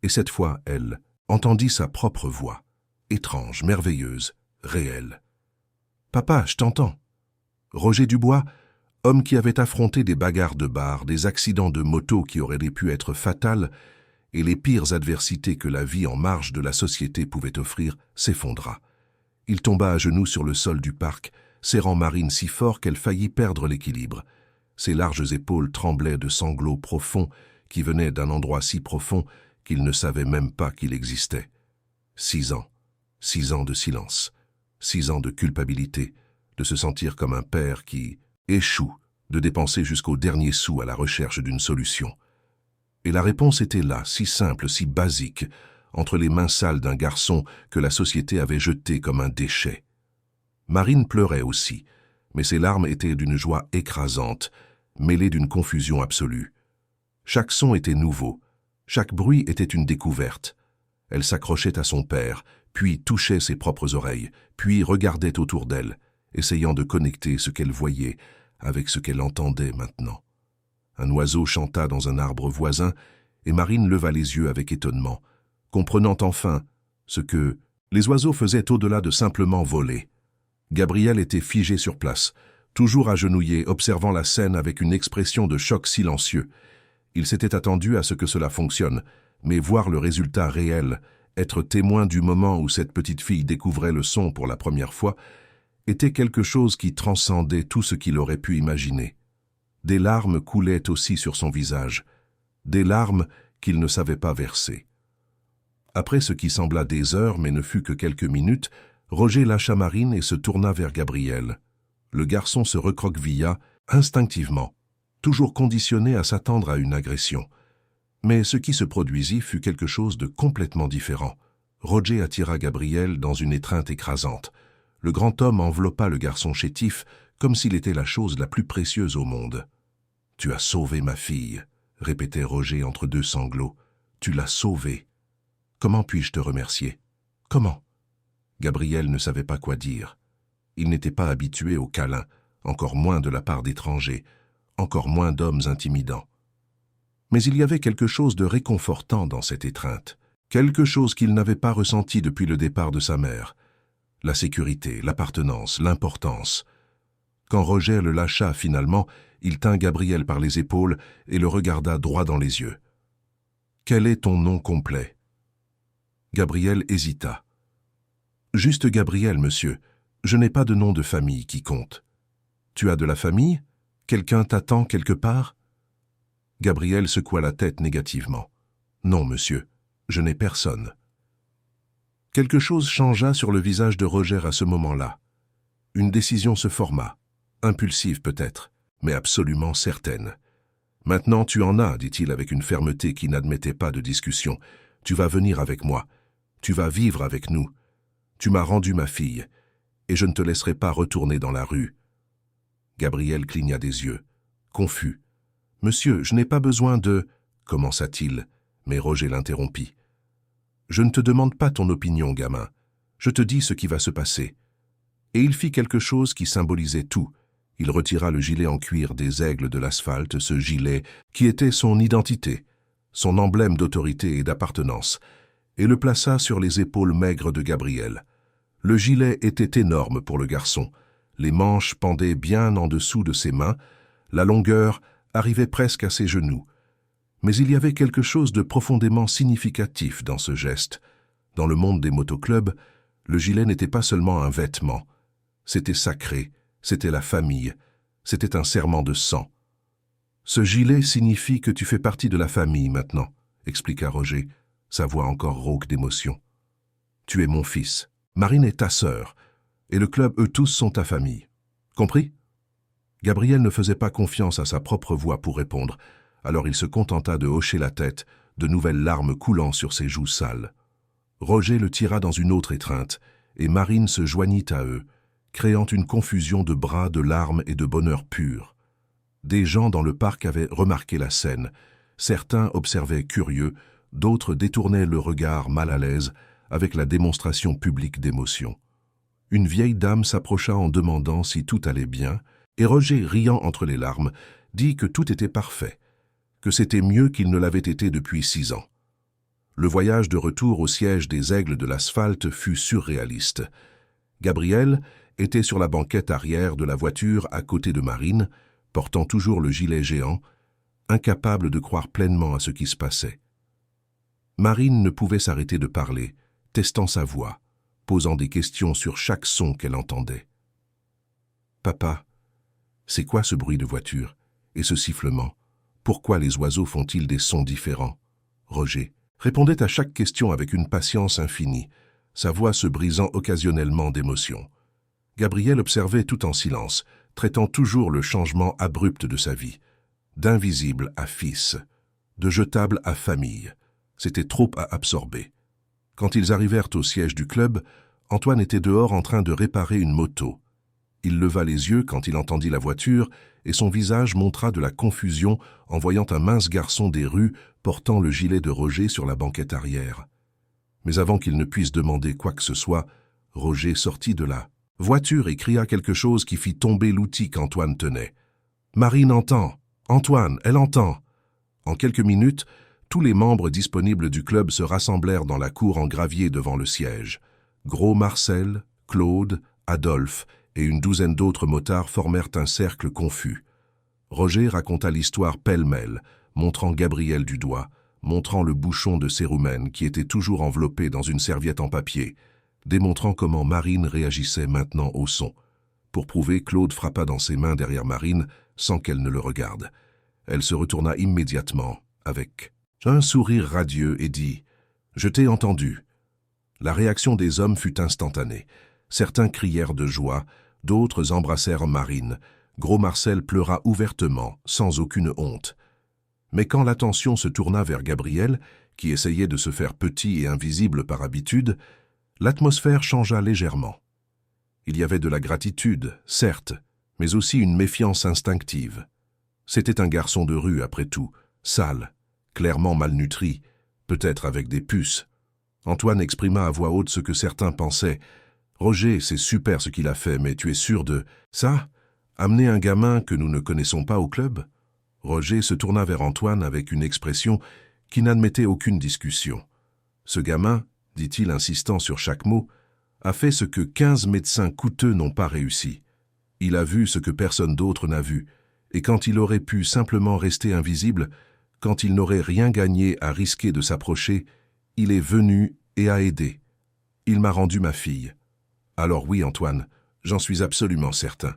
Et cette fois, elle entendit sa propre voix, étrange, merveilleuse, réelle. « Papa, je t'entends. » Roger Dubois, homme qui avait affronté des bagarres de bar, des accidents de moto qui auraient pu être fatals, et les pires adversités que la vie en marge de la société pouvait offrir, s'effondra. Il tomba à genoux sur le sol du parc, serrant Marine si fort qu'elle faillit perdre l'équilibre. Ses larges épaules tremblaient de sanglots profonds qui venaient d'un endroit si profond qu'il ne savait même pas qu'il existait. 6 ans. 6 ans de silence. 6 ans de culpabilité, de se sentir comme un père qui échoue, de dépenser jusqu'au dernier sou à la recherche d'une solution. Et la réponse était là, si simple, si basique, entre les mains sales d'un garçon que la société avait jeté comme un déchet. Marine pleurait aussi, mais ses larmes étaient d'une joie écrasante, mêlée d'une confusion absolue. Chaque son était nouveau, chaque bruit était une découverte. Elle s'accrochait à son père, puis touchait ses propres oreilles, puis regardait autour d'elle, essayant de connecter ce qu'elle voyait avec ce qu'elle entendait maintenant. Un oiseau chanta dans un arbre voisin, et Marine leva les yeux avec étonnement, comprenant enfin ce que les oiseaux faisaient au-delà de simplement voler. Gabriel était figé sur place, toujours agenouillé, observant la scène avec une expression de choc silencieux. Il s'était attendu à ce que cela fonctionne, mais voir le résultat réel, être témoin du moment où cette petite fille découvrait le son pour la première fois, était quelque chose qui transcendait tout ce qu'il aurait pu imaginer. Des larmes coulaient aussi sur son visage, des larmes qu'il ne savait pas verser. Après ce qui sembla des heures, mais ne fut que quelques minutes, Roger lâcha Marine et se tourna vers Gabriel. Le garçon se recroquevilla instinctivement, toujours conditionné à s'attendre à une agression. Mais ce qui se produisit fut quelque chose de complètement différent. Roger attira Gabriel dans une étreinte écrasante. Le grand homme enveloppa le garçon chétif comme s'il était la chose la plus précieuse au monde. « Tu as sauvé ma fille », répétait Roger entre deux sanglots. « Tu l'as sauvée. Comment puis-je te remercier? Comment ?» Gabriel ne savait pas quoi dire. Il n'était pas habitué aux câlins, encore moins de la part d'étrangers, encore moins d'hommes intimidants. Mais il y avait quelque chose de réconfortant dans cette étreinte, quelque chose qu'il n'avait pas ressenti depuis le départ de sa mère. La sécurité, l'appartenance, l'importance. Quand Roger le lâcha finalement, il tint Gabriel par les épaules et le regarda droit dans les yeux. « Quel est ton nom complet » Gabriel hésita. « Juste Gabriel, monsieur. Je n'ai pas de nom de famille qui compte. »« Tu as de la famille? Quelqu'un t'attend quelque part ?» Gabriel secoua la tête négativement. « Non, monsieur. Je n'ai personne. » Quelque chose changea sur le visage de Roger à ce moment-là. Une décision se forma, impulsive peut-être, mais absolument certaine. « Maintenant tu en as, dit-il avec une fermeté qui n'admettait pas de discussion. Tu vas venir avec moi. Tu vas vivre avec nous. Tu m'as rendu ma fille, et je ne te laisserai pas retourner dans la rue. » Gabriel cligna des yeux, confus. « Monsieur, je n'ai pas besoin de... » commença-t-il, mais Roger l'interrompit. « Je ne te demande pas ton opinion, gamin. Je te dis ce qui va se passer. » Et il fit quelque chose qui symbolisait tout. Il retira le gilet en cuir des aigles de l'asphalte, ce gilet qui était son identité, son emblème d'autorité et d'appartenance, et le plaça sur les épaules maigres de Gabriel. Le gilet était énorme pour le garçon. Les manches pendaient bien en dessous de ses mains, la longueur arrivait presque à ses genoux. Mais il y avait quelque chose de profondément significatif dans ce geste. Dans le monde des motoclubs, le gilet n'était pas seulement un vêtement. C'était sacré, c'était la famille, c'était un serment de sang. « Ce gilet signifie que tu fais partie de la famille maintenant, » expliqua Roger, sa voix encore rauque d'émotion. « Tu es mon fils, Marine est ta sœur, et le club, eux tous, sont ta famille. Compris ?» Gabriel ne faisait pas confiance à sa propre voix pour répondre, alors il se contenta de hocher la tête, de nouvelles larmes coulant sur ses joues sales. Roger le tira dans une autre étreinte, et Marine se joignit à eux, créant une confusion de bras, de larmes et de bonheur pur. Des gens dans le parc avaient remarqué la scène. Certains observaient curieux, d'autres détournaient le regard mal à l'aise avec la démonstration publique d'émotion. Une vieille dame s'approcha en demandant si tout allait bien, et Roger, riant entre les larmes, dit que tout était parfait, que c'était mieux qu'il ne l'avait été depuis 6 ans. Le voyage de retour au siège des Aigles de l'asphalte fut surréaliste. Gabriel était sur la banquette arrière de la voiture à côté de Marine, portant toujours le gilet géant, incapable de croire pleinement à ce qui se passait. Marine ne pouvait s'arrêter de parler, testant sa voix, posant des questions sur chaque son qu'elle entendait. « Papa, c'est quoi ce bruit de voiture et ce sifflement? Pourquoi les oiseaux font-ils des sons différents ?» Roger répondait à chaque question avec une patience infinie, sa voix se brisant occasionnellement d'émotion. Gabriel observait tout en silence, traitant toujours le changement abrupt de sa vie. D'invisible à fils, de jetable à famille. C'était trop à absorber. Quand ils arrivèrent au siège du club, Antoine était dehors en train de réparer une moto. Il leva les yeux quand il entendit la voiture et son visage montra de la confusion en voyant un mince garçon des rues portant le gilet de Roger sur la banquette arrière. Mais avant qu'il ne puisse demander quoi que ce soit, Roger sortit de la voiture et cria quelque chose qui fit tomber l'outil qu'Antoine tenait. « Marine entend! Antoine, elle entend !» En quelques minutes, tous les membres disponibles du club se rassemblèrent dans la cour en gravier devant le siège. Gros Marcel, Claude, Adolphe et une douzaine d'autres motards formèrent un cercle confus. Roger raconta l'histoire pêle-mêle, montrant Gabriel du doigt, montrant le bouchon de cérumen qui était toujours enveloppé dans une serviette en papier, démontrant comment Marine réagissait maintenant au son. Pour prouver, Claude frappa dans ses mains derrière Marine sans qu'elle ne le regarde. Elle se retourna immédiatement, avec un sourire radieux, et dit « Je t'ai entendu ». La réaction des hommes fut instantanée. Certains crièrent de joie, d'autres embrassèrent Marine. Gros Marcel pleura ouvertement, sans aucune honte. Mais quand l'attention se tourna vers Gabriel, qui essayait de se faire petit et invisible par habitude, l'atmosphère changea légèrement. Il y avait de la gratitude, certes, mais aussi une méfiance instinctive. C'était un garçon de rue, après tout, sale, clairement malnutri, peut-être avec des puces. Antoine exprima à voix haute ce que certains pensaient. « Roger, c'est super ce qu'il a fait, mais tu es sûr de... ça ? Amener un gamin que nous ne connaissons pas au club ?» Roger se tourna vers Antoine avec une expression qui n'admettait aucune discussion. « Ce gamin, dit-il insistant sur chaque mot, a fait ce que 15 médecins coûteux n'ont pas réussi. Il a vu ce que personne d'autre n'a vu, et quand il aurait pu simplement rester invisible, quand il n'aurait rien gagné à risquer de s'approcher, il est venu et a aidé. Il m'a rendu ma fille. Alors oui, Antoine, j'en suis absolument certain. »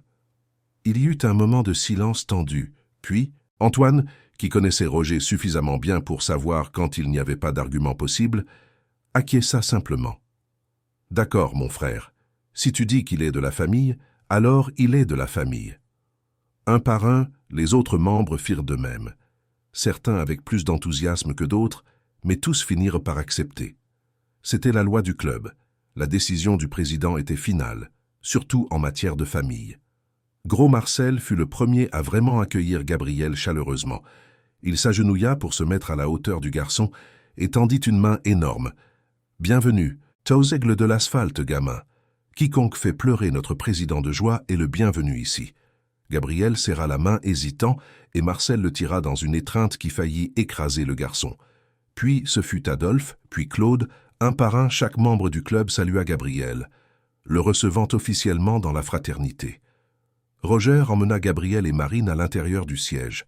Il y eut un moment de silence tendu, puis Antoine, qui connaissait Roger suffisamment bien pour savoir quand il n'y avait pas d'argument possible, acquiesça simplement. « D'accord, mon frère, si tu dis qu'il est de la famille, alors il est de la famille. » Un par un, les autres membres firent de même. Certains avec plus d'enthousiasme que d'autres, mais tous finirent par accepter. C'était la loi du club. La décision du président était finale, surtout en matière de famille. Gros Marcel fut le premier à vraiment accueillir Gabriel chaleureusement. Il s'agenouilla pour se mettre à la hauteur du garçon et tendit une main énorme. « Bienvenue, t'es aux aigles de l'asphalte, gamin. Quiconque fait pleurer notre président de joie est le bienvenu ici. » Gabriel serra la main hésitant et Marcel le tira dans une étreinte qui faillit écraser le garçon. Puis ce fut Adolphe, puis Claude, un par un chaque membre du club salua Gabriel, le recevant officiellement dans la fraternité. Roger emmena Gabriel et Marine à l'intérieur du siège.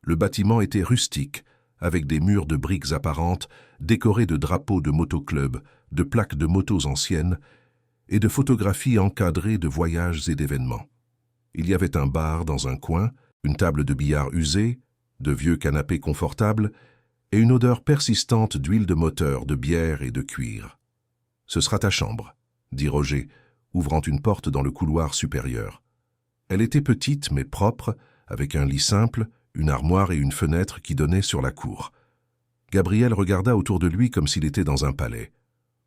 Le bâtiment était rustique, avec des murs de briques apparentes, décorés de drapeaux de motoclub, de plaques de motos anciennes et de photographies encadrées de voyages et d'événements. Il y avait un bar dans un coin, une table de billard usée, de vieux canapés confortables et une odeur persistante d'huile de moteur, de bière et de cuir. « Ce sera ta chambre », dit Roger, ouvrant une porte dans le couloir supérieur. Elle était petite mais propre, avec un lit simple, une armoire et une fenêtre qui donnaient sur la cour. Gabriel regarda autour de lui comme s'il était dans un palais.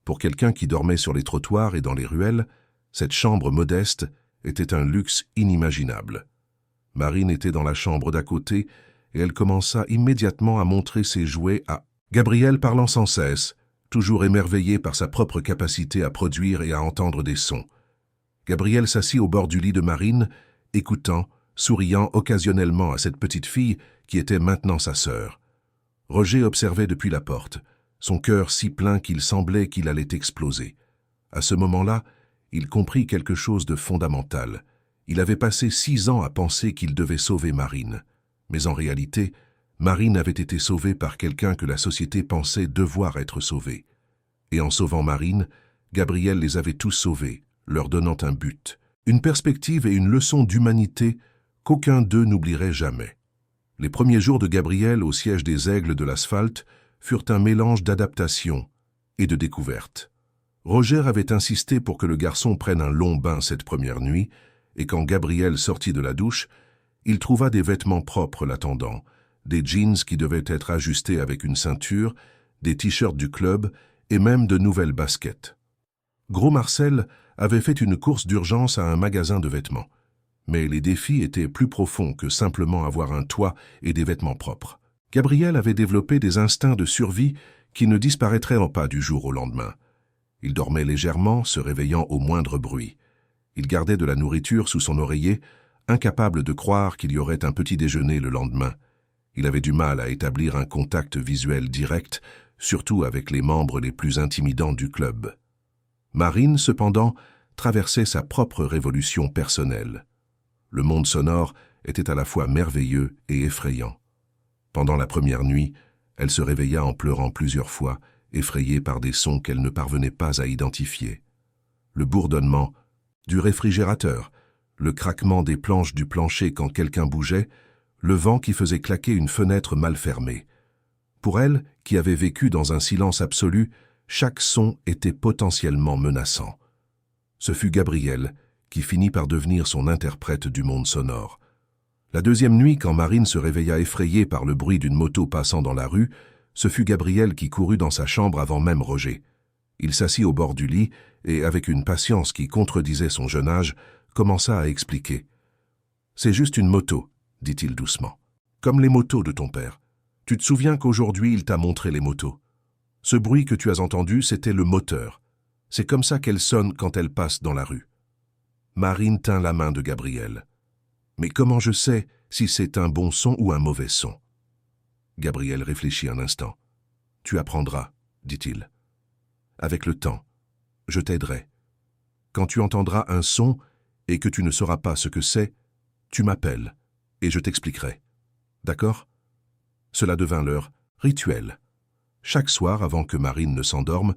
Pour quelqu'un qui dormait sur les trottoirs et dans les ruelles, cette chambre modeste était un luxe inimaginable. Marine était dans la chambre d'à côté et elle commença immédiatement à montrer ses jouets à Gabriel, parlant sans cesse, toujours émerveillé par sa propre capacité à produire et à entendre des sons. Gabriel s'assit au bord du lit de Marine, écoutant, souriant occasionnellement à cette petite fille qui était maintenant sa sœur. Roger observait depuis la porte, son cœur si plein qu'il semblait qu'il allait exploser. À ce moment-là, il comprit quelque chose de fondamental. Il avait passé 6 ans à penser qu'il devait sauver Marine. Mais en réalité, Marine avait été sauvée par quelqu'un que la société pensait devoir être sauvée. Et en sauvant Marine, Gabriel les avait tous sauvés, leur donnant un but, une perspective et une leçon d'humanité qu'aucun d'eux n'oublierait jamais. Les premiers jours de Gabriel au siège des Aigles de l'asphalte furent un mélange d'adaptation et de découverte. Roger avait insisté pour que le garçon prenne un long bain cette première nuit, et quand Gabriel sortit de la douche, il trouva des vêtements propres l'attendant, des jeans qui devaient être ajustés avec une ceinture, des t-shirts du club et même de nouvelles baskets. Gros Marcel avait fait une course d'urgence à un magasin de vêtements. Mais les défis étaient plus profonds que simplement avoir un toit et des vêtements propres. Gabriel avait développé des instincts de survie qui ne disparaîtraient pas du jour au lendemain. Il dormait légèrement, se réveillant au moindre bruit. Il gardait de la nourriture sous son oreiller, incapable de croire qu'il y aurait un petit déjeuner le lendemain. Il avait du mal à établir un contact visuel direct, surtout avec les membres les plus intimidants du club. Marine, cependant, traversait sa propre révolution personnelle. Le monde sonore était à la fois merveilleux et effrayant. Pendant la première nuit, elle se réveilla en pleurant plusieurs fois, effrayée par des sons qu'elle ne parvenait pas à identifier. Le bourdonnement du réfrigérateur, le craquement des planches du plancher quand quelqu'un bougeait, le vent qui faisait claquer une fenêtre mal fermée. Pour elle, qui avait vécu dans un silence absolu, chaque son était potentiellement menaçant. Ce fut Gabrielle qui finit par devenir son interprète du monde sonore. La deuxième nuit, quand Marine se réveilla effrayée par le bruit d'une moto passant dans la rue, ce fut Gabrielle qui courut dans sa chambre avant même Roger. Il s'assit au bord du lit et, avec une patience qui contredisait son jeune âge, commença à expliquer. « C'est juste une moto, dit-il doucement. Comme les motos de ton père. Tu te souviens qu'aujourd'hui il t'a montré les motos. Ce bruit que tu as entendu, c'était le moteur. C'est comme ça qu'elle sonne quand elle passe dans la rue. » Marine tint la main de Gabrielle. « Mais comment je sais si c'est un bon son ou un mauvais son ?» Gabrielle réfléchit un instant. « Tu apprendras, dit-il. Avec le temps, je t'aiderai. Quand tu entendras un son et que tu ne sauras pas ce que c'est, tu m'appelles et je t'expliquerai. D'accord ?» Cela devint leur rituel. Chaque soir, avant que Marine ne s'endorme,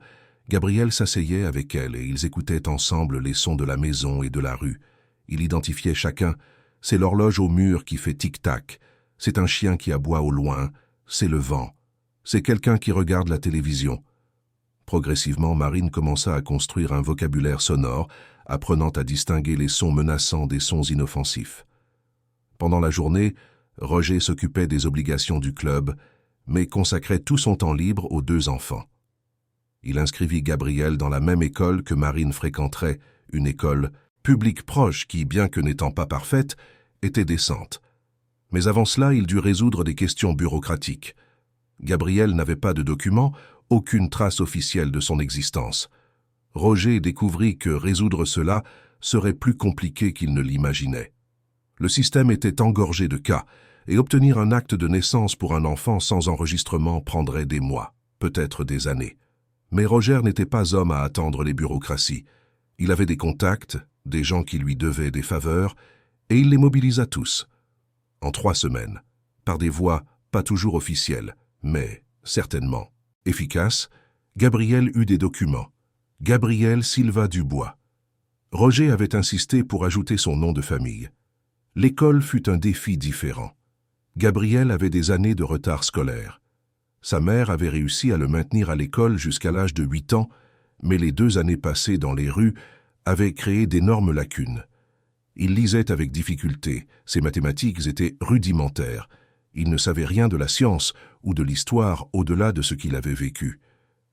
Gabrielle s'asseyait avec elle et ils écoutaient ensemble les sons de la maison et de la rue. Il identifiait chacun. C'est l'horloge au mur qui fait tic-tac. C'est un chien qui aboie au loin. C'est le vent. C'est quelqu'un qui regarde la télévision. Progressivement, Marine commença à construire un vocabulaire sonore, apprenant à distinguer les sons menaçants des sons inoffensifs. Pendant la journée, Roger s'occupait des obligations du club, mais consacrait tout son temps libre aux deux enfants. Il inscrivit Gabrielle dans la même école que Marine fréquenterait, une école publique proche qui, bien que n'étant pas parfaite, était décente. Mais avant cela, il dut résoudre des questions bureaucratiques. Gabrielle n'avait pas de documents, aucune trace officielle de son existence. Roger découvrit que résoudre cela serait plus compliqué qu'il ne l'imaginait. Le système était engorgé de cas, et obtenir un acte de naissance pour un enfant sans enregistrement prendrait des mois, peut-être des années. Mais Roger n'était pas homme à attendre les bureaucraties. Il avait des contacts, des gens qui lui devaient des faveurs, et il les mobilisa tous. En 3 semaines, par des voies pas toujours officielles, mais certainement efficaces, Gabrielle eut des documents. Gabrielle Silva Dubois. Roger avait insisté pour ajouter son nom de famille. L'école fut un défi différent. Gabrielle avait des années de retard scolaire. Sa mère avait réussi à le maintenir à l'école jusqu'à l'âge de 8 ans, mais les 2 années passées dans les rues avaient créé d'énormes lacunes. Il lisait avec difficulté, ses mathématiques étaient rudimentaires. Il ne savait rien de la science ou de l'histoire au-delà de ce qu'il avait vécu.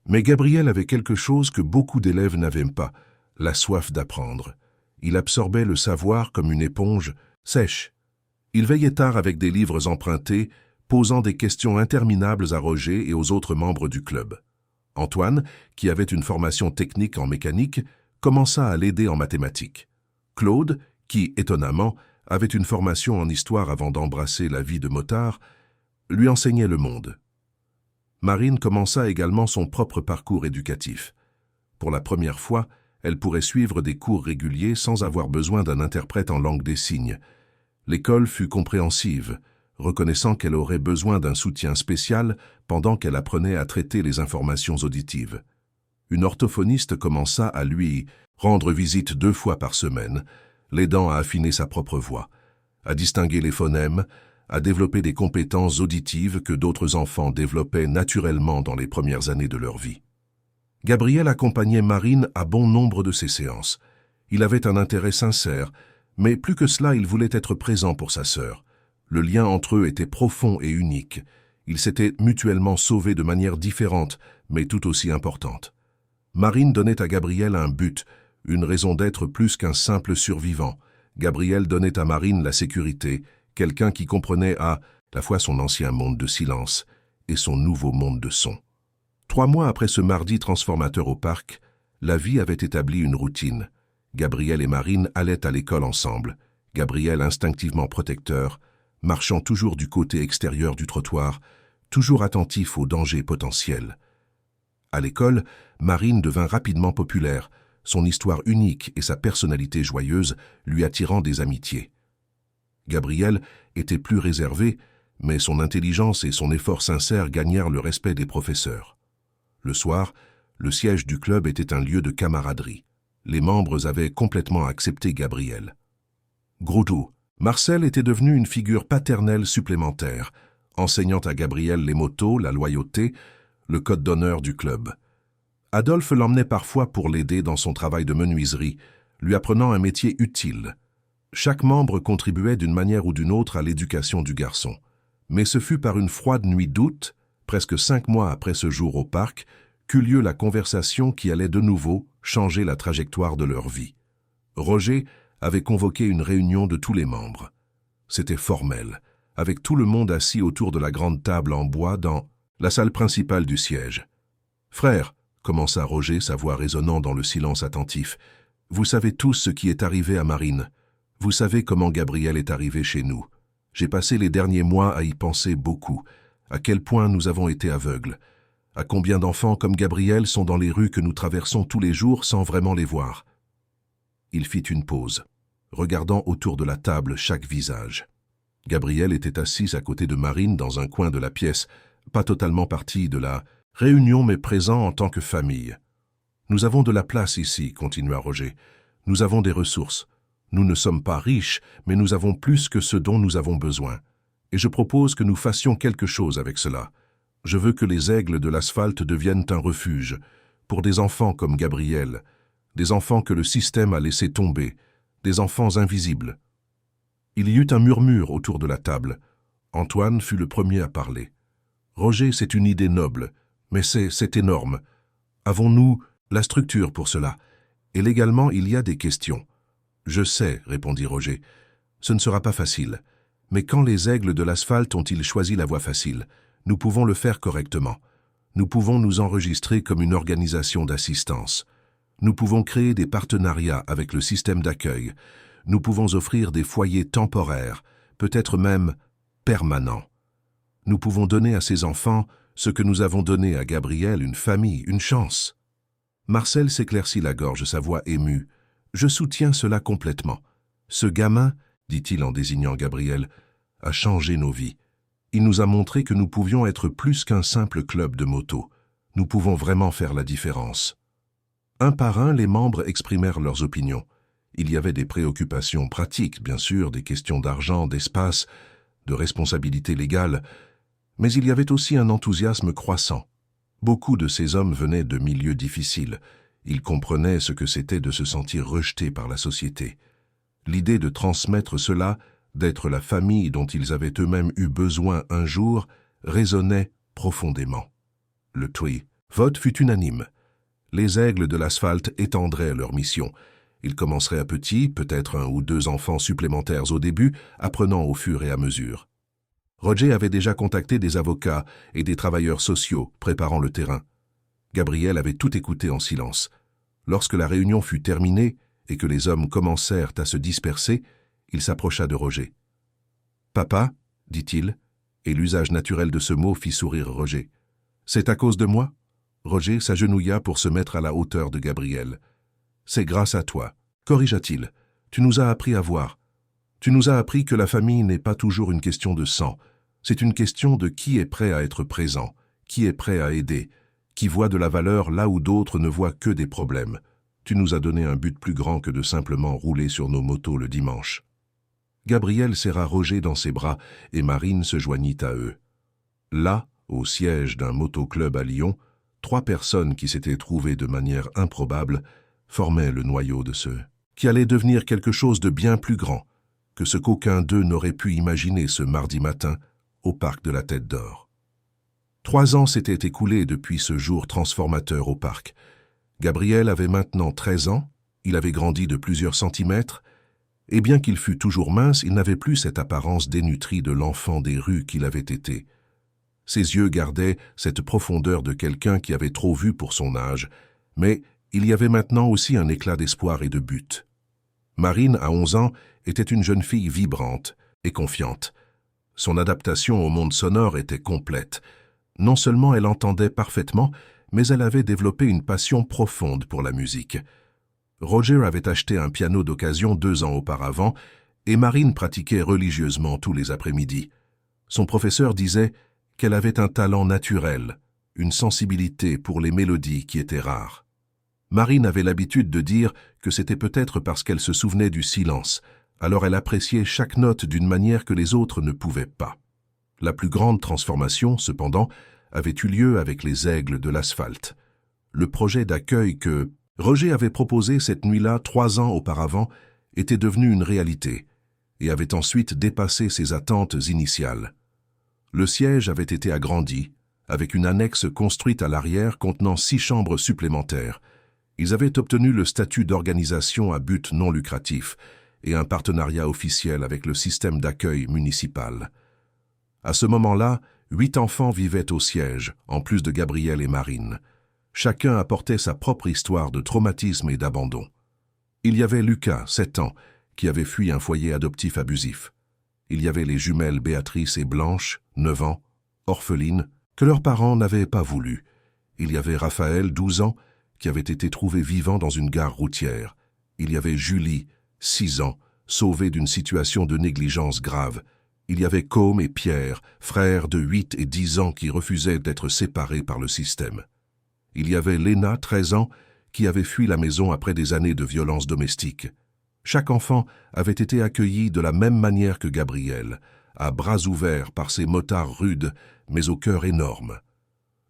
Mais Gabrielle avait quelque chose que beaucoup d'élèves n'avaient pas, la soif d'apprendre. Il absorbait le savoir comme une éponge sèche. Il veillait tard avec des livres empruntés, posant des questions interminables à Roger et aux autres membres du club. Antoine, qui avait une formation technique en mécanique, commença à l'aider en mathématiques. Claude, qui, étonnamment, avait une formation en histoire avant d'embrasser la vie de motard, lui enseignait le monde. Marine commença également son propre parcours éducatif. Pour la première fois, elle pourrait suivre des cours réguliers sans avoir besoin d'un interprète en langue des signes. L'école fut compréhensive, reconnaissant qu'elle aurait besoin d'un soutien spécial pendant qu'elle apprenait à traiter les informations auditives. Une orthophoniste commença à lui rendre visite 2 fois par semaine, l'aidant à affiner sa propre voix, à distinguer les phonèmes, à développer des compétences auditives que d'autres enfants développaient naturellement dans les premières années de leur vie. Gabrielle accompagnait Marine à bon nombre de ses séances. Il avait un intérêt sincère, mais plus que cela, il voulait être présent pour sa sœur. Le lien entre eux était profond et unique. Ils s'étaient mutuellement sauvés de manière différente, mais tout aussi importante. Marine donnait à Gabrielle un but, une raison d'être plus qu'un simple survivant. Gabrielle donnait à Marine la sécurité, quelqu'un qui comprenait à la fois son ancien monde de silence et son nouveau monde de son. 3 mois après ce mardi transformateur au parc, la vie avait établi une routine. Gabrielle et Marine allaient à l'école ensemble, Gabrielle instinctivement protecteur, marchant toujours du côté extérieur du trottoir, toujours attentif aux dangers potentiels. À l'école, Marine devint rapidement populaire, son histoire unique et sa personnalité joyeuse lui attirant des amitiés. Gabriel était plus réservé, mais son intelligence et son effort sincère gagnèrent le respect des professeurs. Le soir, le siège du club était un lieu de camaraderie. Les membres avaient complètement accepté Gabriel. Gros Marcel était devenu une figure paternelle supplémentaire, enseignant à Gabriel les mottos, la loyauté, le code d'honneur du club. Adolphe l'emmenait parfois pour l'aider dans son travail de menuiserie, lui apprenant un métier utile. Chaque membre contribuait d'une manière ou d'une autre à l'éducation du garçon. Mais ce fut par une froide nuit d'août, presque 5 mois après ce jour au parc, qu'eut lieu la conversation qui allait de nouveau changer la trajectoire de leur vie. Roger avait convoqué une réunion de tous les membres. C'était formel, avec tout le monde assis autour de la grande table en bois dans la salle principale du siège. « Frères, » commença Roger, sa voix résonnant dans le silence attentif, « vous savez tous ce qui est arrivé à Marine. Vous savez comment Gabriel est arrivé chez nous. J'ai passé les derniers mois à y penser beaucoup, à quel point nous avons été aveugles, à combien d'enfants comme Gabriel sont dans les rues que nous traversons tous les jours sans vraiment les voir. » Il fit une pause, regardant autour de la table chaque visage. Gabriel était assise à côté de Marine dans un coin de la pièce, pas totalement partie de la réunion mais présent en tant que famille. « Nous avons de la place ici, » continua Roger. « Nous avons des ressources. Nous ne sommes pas riches, mais nous avons plus que ce dont nous avons besoin. Et je propose que nous fassions quelque chose avec cela. Je veux que les aigles de l'asphalte deviennent un refuge, pour des enfants comme Gabriel, des enfants que le système a laissés tomber, des enfants invisibles. » Il y eut un murmure autour de la table. Antoine fut le premier à parler. « Roger, c'est une idée noble, mais c'est énorme. Avons-nous la structure pour cela? Et légalement, il y a des questions. » « Je sais, » répondit Roger. « Ce ne sera pas facile. Mais quand les aigles de l'asphalte ont-ils choisi la voie facile? Nous pouvons le faire correctement. Nous pouvons nous enregistrer comme une organisation d'assistance. Nous pouvons créer des partenariats avec le système d'accueil. Nous pouvons offrir des foyers temporaires, peut-être même permanents. Nous pouvons donner à ces enfants ce que nous avons donné à Gabriel, une famille, une chance. » Marcel s'éclaircit la gorge, sa voix émue. « Je soutiens cela complètement. Ce gamin, dit-il en désignant Gabriel, a changé nos vies. Il nous a montré que nous pouvions être plus qu'un simple club de moto. Nous pouvons vraiment faire la différence. » Un par un, les membres exprimèrent leurs opinions. Il y avait des préoccupations pratiques, bien sûr, des questions d'argent, d'espace, de responsabilité légale, mais il y avait aussi un enthousiasme croissant. Beaucoup de ces hommes venaient de milieux difficiles. Ils comprenaient ce que c'était de se sentir rejeté par la société. L'idée de transmettre cela, d'être la famille dont ils avaient eux-mêmes eu besoin un jour, résonnait profondément. Le vote fut unanime. Les aigles de l'asphalte étendraient leur mission. Ils commenceraient à petit, peut-être 1 ou 2 enfants supplémentaires au début, apprenant au fur et à mesure. Roger avait déjà contacté des avocats et des travailleurs sociaux, préparant le terrain. Gabriel avait tout écouté en silence. Lorsque la réunion fut terminée et que les hommes commencèrent à se disperser, il s'approcha de Roger. « Papa, dit-il, et l'usage naturel de ce mot fit sourire Roger. « C'est à cause de moi ?» Roger s'agenouilla pour se mettre à la hauteur de Gabriel. « C'est grâce à toi. » corrigea-t-il. « Tu nous as appris à voir. Tu nous as appris que la famille n'est pas toujours une question de sang. C'est une question de qui est prêt à être présent, qui est prêt à aider, qui voit de la valeur là où d'autres ne voient que des problèmes. Tu nous as donné un but plus grand que de simplement rouler sur nos motos le dimanche. » Gabriel serra Roger dans ses bras et Marine se joignit à eux. Là, au siège d'un motoclub à Lyon, 3 personnes qui s'étaient trouvées de manière improbable formaient le noyau de ceux qui allaient devenir quelque chose de bien plus grand que ce qu'aucun d'eux n'aurait pu imaginer ce mardi matin au parc de la Tête d'Or. 3 ans s'étaient écoulés depuis ce jour transformateur au parc. Gabriel avait maintenant 13 ans, il avait grandi de plusieurs centimètres, et bien qu'il fût toujours mince, il n'avait plus cette apparence dénutrie de l'enfant des rues qu'il avait été. Ses yeux gardaient cette profondeur de quelqu'un qui avait trop vu pour son âge, mais il y avait maintenant aussi un éclat d'espoir et de but. Marine, à 11 ans, était une jeune fille vibrante et confiante. Son adaptation au monde sonore était complète. Non seulement elle entendait parfaitement, mais elle avait développé une passion profonde pour la musique. Roger avait acheté un piano d'occasion 2 ans auparavant et Marine pratiquait religieusement tous les après-midi. Son professeur disait qu'elle avait un talent naturel, une sensibilité pour les mélodies qui étaient rares. Marine avait l'habitude de dire que c'était peut-être parce qu'elle se souvenait du silence, alors elle appréciait chaque note d'une manière que les autres ne pouvaient pas. La plus grande transformation, cependant, avait eu lieu avec les aigles de l'asphalte. Le projet d'accueil que Roger avait proposé cette nuit-là 3 ans auparavant était devenu une réalité et avait ensuite dépassé ses attentes initiales. Le siège avait été agrandi, avec une annexe construite à l'arrière contenant 6 chambres supplémentaires. Ils avaient obtenu le statut d'organisation à but non lucratif et un partenariat officiel avec le système d'accueil municipal. À ce moment-là, 8 enfants vivaient au siège, en plus de Gabriel et Marine. Chacun apportait sa propre histoire de traumatisme et d'abandon. Il y avait Lucas, 7 ans, qui avait fui un foyer adoptif abusif. Il y avait les jumelles Béatrice et Blanche, 9 ans, orphelines, que leurs parents n'avaient pas voulu. Il y avait Raphaël, 12 ans, qui avait été trouvé vivant dans une gare routière. Il y avait Julie, 6 ans, sauvée d'une situation de négligence grave. Il y avait Côme et Pierre, frères de 8 et 10 ans qui refusaient d'être séparés par le système. Il y avait Léna, 13 ans, qui avait fui la maison après des années de violence domestique. Chaque enfant avait été accueilli de la même manière que Gabriel, à bras ouverts par ces motards rudes, mais au cœur énorme.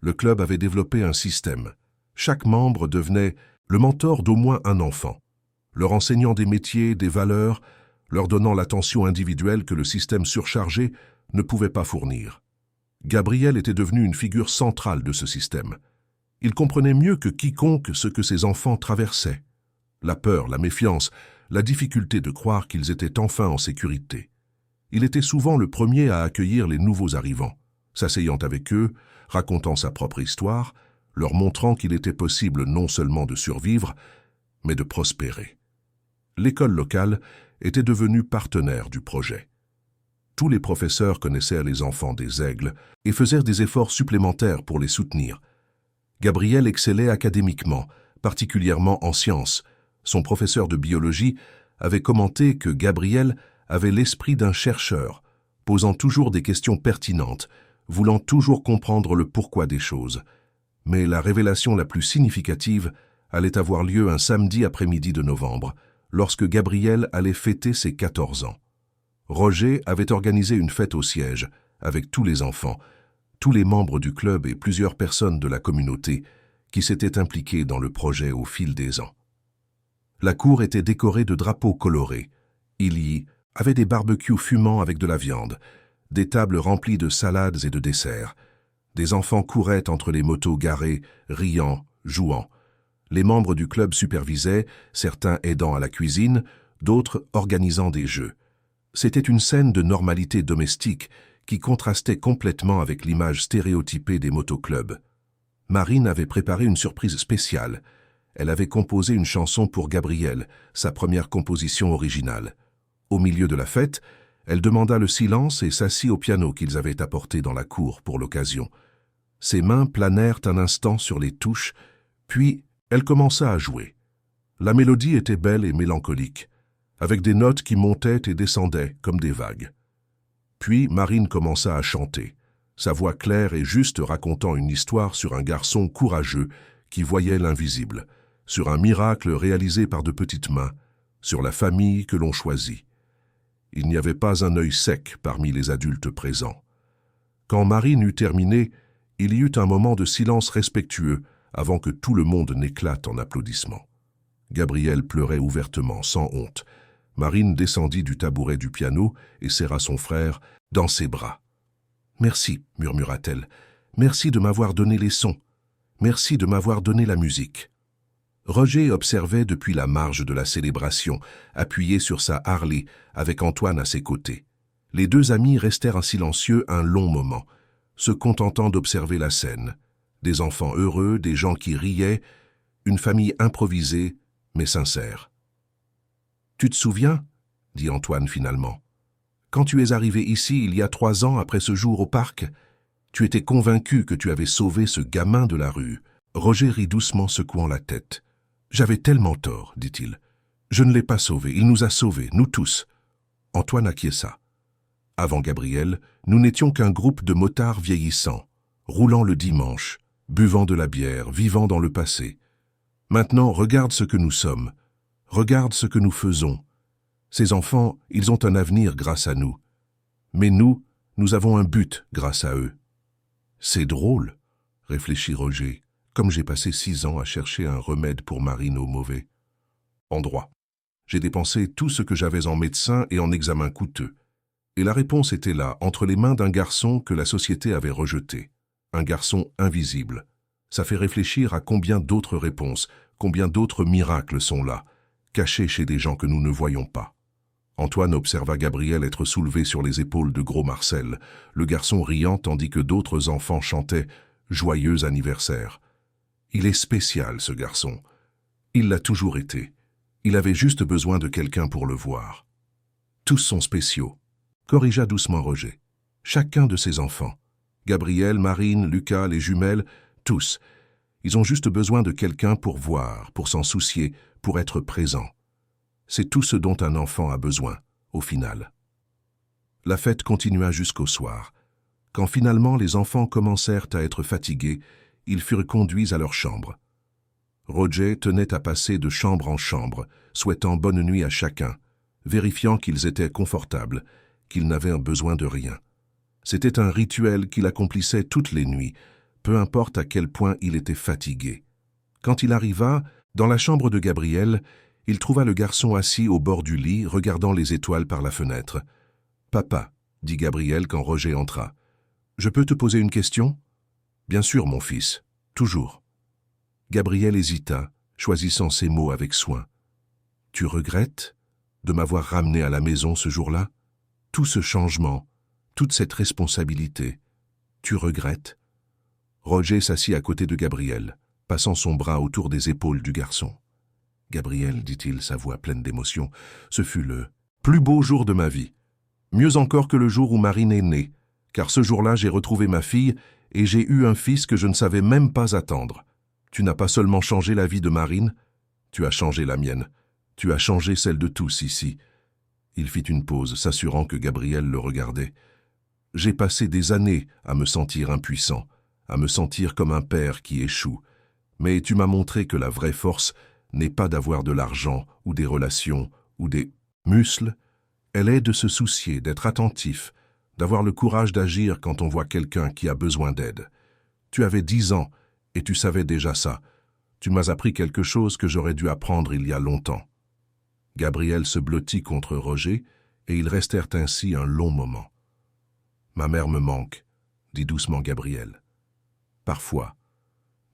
Le club avait développé un système. Chaque membre devenait le mentor d'au moins un enfant, leur enseignant des métiers, des valeurs, leur donnant l'attention individuelle que le système surchargé ne pouvait pas fournir. Gabriel était devenu une figure centrale de ce système. Il comprenait mieux que quiconque ce que ses enfants traversaient. La peur, la méfiance, la difficulté de croire qu'ils étaient enfin en sécurité. Il était souvent le premier à accueillir les nouveaux arrivants, s'asseyant avec eux, racontant sa propre histoire, leur montrant qu'il était possible non seulement de survivre, mais de prospérer. L'école locale était devenue partenaire du projet. Tous les professeurs connaissaient les enfants des aigles et faisaient des efforts supplémentaires pour les soutenir. Gabriel excellait académiquement, particulièrement en sciences. Son professeur de biologie avait commenté que Gabriel avait l'esprit d'un chercheur, posant toujours des questions pertinentes, voulant toujours comprendre le pourquoi des choses. Mais la révélation la plus significative allait avoir lieu un samedi après-midi de novembre, lorsque Gabriel allait fêter ses 14 ans. Roger avait organisé une fête au siège, avec tous les enfants, tous les membres du club et plusieurs personnes de la communauté qui s'étaient impliquées dans le projet au fil des ans. La cour était décorée de drapeaux colorés. Il y avait des barbecues fumants avec de la viande, des tables remplies de salades et de desserts. Des enfants couraient entre les motos garées, riant, jouant. Les membres du club supervisaient, certains aidant à la cuisine, d'autres organisant des jeux. C'était une scène de normalité domestique qui contrastait complètement avec l'image stéréotypée des motoclubs. Marine avait préparé une surprise spéciale. Elle avait composé une chanson pour Gabriel, sa première composition originale. Au milieu de la fête, elle demanda le silence et s'assit au piano qu'ils avaient apporté dans la cour pour l'occasion. Ses mains planèrent un instant sur les touches, puis elle commença à jouer. La mélodie était belle et mélancolique, avec des notes qui montaient et descendaient comme des vagues. Puis Marine commença à chanter, sa voix claire et juste racontant une histoire sur un garçon courageux qui voyait l'invisible, sur un miracle réalisé par de petites mains, sur la famille que l'on choisit. Il n'y avait pas un œil sec parmi les adultes présents. Quand Marine eut terminé, il y eut un moment de silence respectueux avant que tout le monde n'éclate en applaudissements. Gabriel pleurait ouvertement, sans honte. Marine descendit du tabouret du piano et serra son frère dans ses bras. « Merci, murmura-t-elle. Merci de m'avoir donné les sons. Merci de m'avoir donné la musique. » Roger observait depuis la marge de la célébration, appuyé sur sa Harley, avec Antoine à ses côtés. Les deux amis restèrent silencieux un long moment, se contentant d'observer la scène. Des enfants heureux, des gens qui riaient, une famille improvisée, mais sincère. « Tu te souviens ?» dit Antoine finalement. « Quand tu es arrivé ici il y a 3 ans après ce jour au parc, tu étais convaincu que tu avais sauvé ce gamin de la rue. » Roger rit doucement secouant la tête. J'avais tellement tort, dit-il. Je ne l'ai pas sauvé, il nous a sauvés, nous tous. Antoine acquiesça. Avant Gabriel, nous n'étions qu'un groupe de motards vieillissants, roulant le dimanche, buvant de la bière, vivant dans le passé. Maintenant, regarde ce que nous sommes. Regarde ce que nous faisons. Ces enfants, ils ont un avenir grâce à nous. Mais nous avons un but grâce à eux. C'est drôle, réfléchit Roger, comme j'ai passé 6 ans à chercher un remède pour Marine au mauvais endroit. J'ai dépensé tout ce que j'avais en médecin et en examens coûteux. Et la réponse était là, entre les mains d'un garçon que la société avait rejeté. Un garçon invisible. Ça fait réfléchir à combien d'autres réponses, combien d'autres miracles sont là, cachés chez des gens que nous ne voyons pas. Antoine observa Gabriel être soulevé sur les épaules de Gros Marcel, le garçon riant tandis que d'autres enfants chantaient « Joyeux anniversaire ». Il est spécial, ce garçon. Il l'a toujours été. Il avait juste besoin de quelqu'un pour le voir. Tous sont spéciaux, corrigea doucement Roger. Chacun de ses enfants. Gabriel, Marine, Lucas, les jumelles, tous. Ils ont juste besoin de quelqu'un pour voir, pour s'en soucier, pour être présent. C'est tout ce dont un enfant a besoin, au final. La fête continua jusqu'au soir. Quand finalement les enfants commencèrent à être fatigués, ils furent conduits à leur chambre. Roger tenait à passer de chambre en chambre, souhaitant bonne nuit à chacun, vérifiant qu'ils étaient confortables, qu'ils n'avaient besoin de rien. C'était un rituel qu'il accomplissait toutes les nuits, peu importe à quel point il était fatigué. Quand il arriva, dans la chambre de Gabriel, il trouva le garçon assis au bord du lit, regardant les étoiles par la fenêtre. « Papa, » dit Gabriel quand Roger entra. « Je peux te poser une question ?»« Bien sûr, mon fils, toujours. » Gabriel hésita, choisissant ses mots avec soin. « Tu regrettes de m'avoir ramené à la maison ce jour-là? Tout ce changement, toute cette responsabilité, tu regrettes ?» Roger s'assit à côté de Gabriel, passant son bras autour des épaules du garçon. « Gabriel, dit-il, sa voix pleine d'émotion, ce fut le plus beau jour de ma vie. Mieux encore que le jour où Marine est née, car ce jour-là j'ai retrouvé ma fille et j'ai eu un fils que je ne savais même pas attendre. Tu n'as pas seulement changé la vie de Marine, tu as changé la mienne. Tu as changé celle de tous ici. » Il fit une pause, s'assurant que Gabriel le regardait. « J'ai passé des années à me sentir impuissant, à me sentir comme un père qui échoue. Mais tu m'as montré que la vraie force n'est pas d'avoir de l'argent ou des relations ou des muscles. Elle est de se soucier, d'être attentif, d'avoir le courage d'agir quand on voit quelqu'un qui a besoin d'aide. Tu avais 10 ans et tu savais déjà ça. Tu m'as appris quelque chose que j'aurais dû apprendre il y a longtemps. » Gabriel se blottit contre Roger et ils restèrent ainsi un long moment. « Ma mère me manque, » dit doucement Gabriel. « Parfois.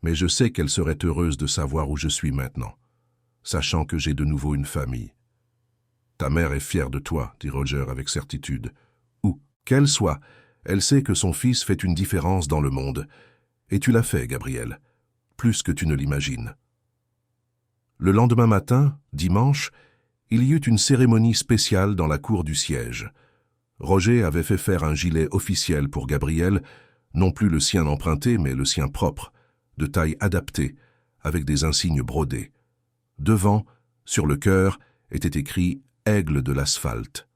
Mais je sais qu'elle serait heureuse de savoir où je suis maintenant, sachant que j'ai de nouveau une famille. »« Ta mère est fière de toi, » dit Roger avec certitude. « Où qu'elle soit, elle sait que son fils fait une différence dans le monde. Et tu l'as fait, Gabriel, plus que tu ne l'imagines. » Le lendemain matin, dimanche, il y eut une cérémonie spéciale dans la cour du siège. Roger avait fait faire un gilet officiel pour Gabriel, non plus le sien emprunté, mais le sien propre, de taille adaptée, avec des insignes brodés. Devant, sur le cœur, était écrit « Aigle de l'asphalte ».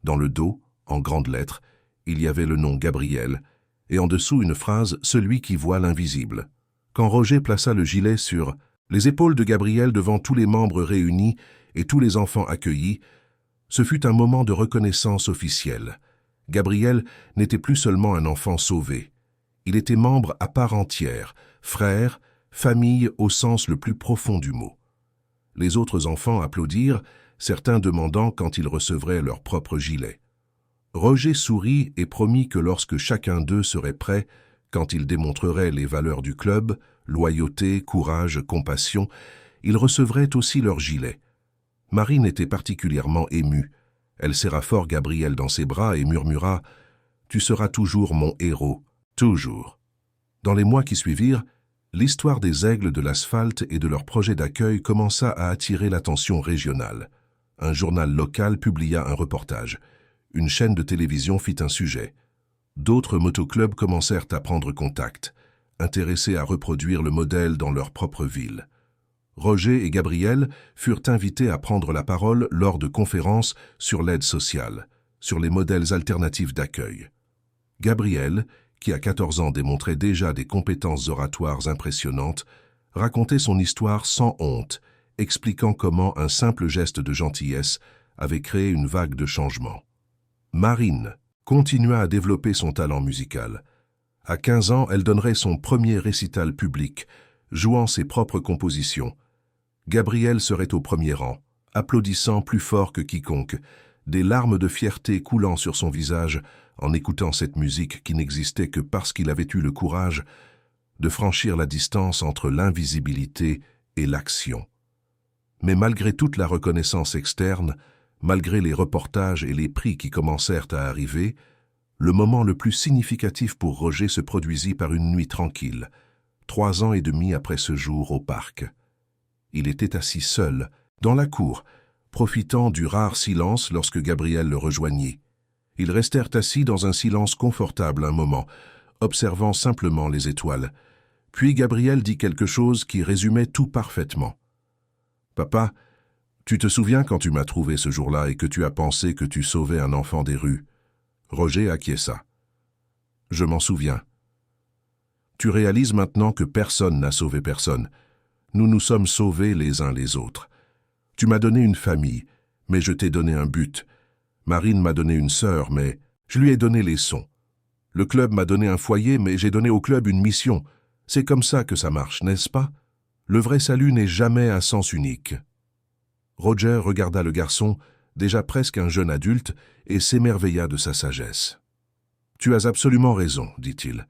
Dans le dos, en grandes lettres, il y avait le nom Gabriel, et en dessous une phrase « Celui qui voit l'invisible ». Quand Roger plaça le gilet sur les épaules de Gabriel devant tous les membres réunis et tous les enfants accueillis, ce fut un moment de reconnaissance officielle. Gabriel n'était plus seulement un enfant sauvé. Il était membre à part entière, frère, famille au sens le plus profond du mot. Les autres enfants applaudirent, certains demandant quand ils recevraient leur propre gilet. Roger sourit et promit que lorsque chacun d'eux serait prêt, quand il démontrerait les valeurs du club, loyauté, courage, compassion, ils recevraient aussi leur gilet. Marine était particulièrement émue. Elle serra fort Gabriel dans ses bras et murmura « Tu seras toujours mon héros, toujours ». Dans les mois qui suivirent, l'histoire des aigles de l'asphalte et de leur projet d'accueil commença à attirer l'attention régionale. Un journal local publia un reportage. Une chaîne de télévision fit un sujet. D'autres motoclubs commencèrent à prendre contact, intéressés à reproduire le modèle dans leur propre ville. Roger et Gabriel furent invités à prendre la parole lors de conférences sur l'aide sociale, sur les modèles alternatifs d'accueil. Gabriel, qui à 14 ans démontrait déjà des compétences oratoires impressionnantes, racontait son histoire sans honte, expliquant comment un simple geste de gentillesse avait créé une vague de changement. Marine continua à développer son talent musical. À 15 ans, elle donnerait son premier récital public, jouant ses propres compositions. Gabriel serait au premier rang, applaudissant plus fort que quiconque, des larmes de fierté coulant sur son visage en écoutant cette musique qui n'existait que parce qu'il avait eu le courage de franchir la distance entre l'invisibilité et l'action. Mais malgré toute la reconnaissance externe, malgré les reportages et les prix qui commencèrent à arriver, le moment le plus significatif pour Roger se produisit par une nuit tranquille, 3 ans et demi après ce jour au parc. Il était assis seul, dans la cour, profitant du rare silence lorsque Gabriel le rejoignit. Ils restèrent assis dans un silence confortable un moment, observant simplement les étoiles. Puis Gabriel dit quelque chose qui résumait tout parfaitement. « Papa, tu te souviens quand tu m'as trouvé ce jour-là et que tu as pensé que tu sauvais un enfant des rues ?» Roger acquiesça. « Je m'en souviens. Tu réalises maintenant que personne n'a sauvé personne. Nous nous sommes sauvés les uns les autres. Tu m'as donné une famille, mais je t'ai donné un but. Marine m'a donné une sœur, mais je lui ai donné les sons. Le club m'a donné un foyer, mais j'ai donné au club une mission. C'est comme ça que ça marche, n'est-ce pas? Le vrai salut n'est jamais à sens unique. » Roger regarda le garçon, déjà presque un jeune adulte, et s'émerveilla de sa sagesse. « Tu as absolument raison, dit-il,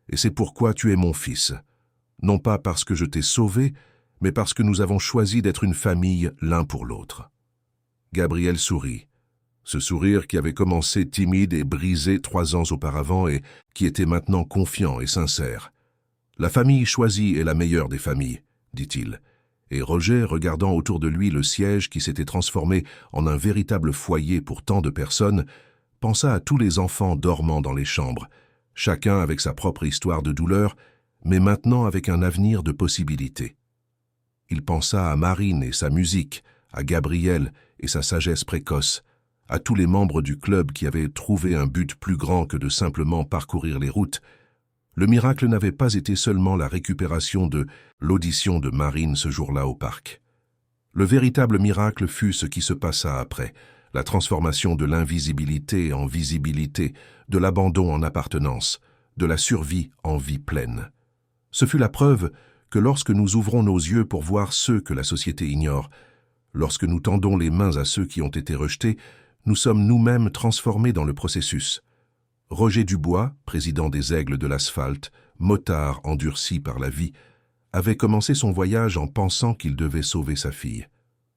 et c'est pourquoi tu es mon fils. Non pas parce que je t'ai sauvé, mais parce que nous avons choisi d'être une famille l'un pour l'autre. » Gabriel sourit. Ce sourire qui avait commencé timide et brisé 3 ans auparavant et qui était maintenant confiant et sincère. « La famille choisie est la meilleure des familles, » dit-il. Et Roger, regardant autour de lui le siège qui s'était transformé en un véritable foyer pour tant de personnes, pensa à tous les enfants dormant dans les chambres, chacun avec sa propre histoire de douleur, mais maintenant avec un avenir de possibilités. Il pensa à Marine et sa musique, à Gabriel et sa sagesse précoce, à tous les membres du club qui avaient trouvé un but plus grand que de simplement parcourir les routes. Le miracle n'avait pas été seulement la récupération de l'audition de Marine ce jour-là au parc. Le véritable miracle fut ce qui se passa après, la transformation de l'invisibilité en visibilité, de l'abandon en appartenance, de la survie en vie pleine. Ce fut la preuve que lorsque nous ouvrons nos yeux pour voir ceux que la société ignore, lorsque nous tendons les mains à ceux qui ont été rejetés, nous sommes nous-mêmes transformés dans le processus. Roger Dubois, président des Aigles de l'Asphalte, motard endurci par la vie, avait commencé son voyage en pensant qu'il devait sauver sa fille.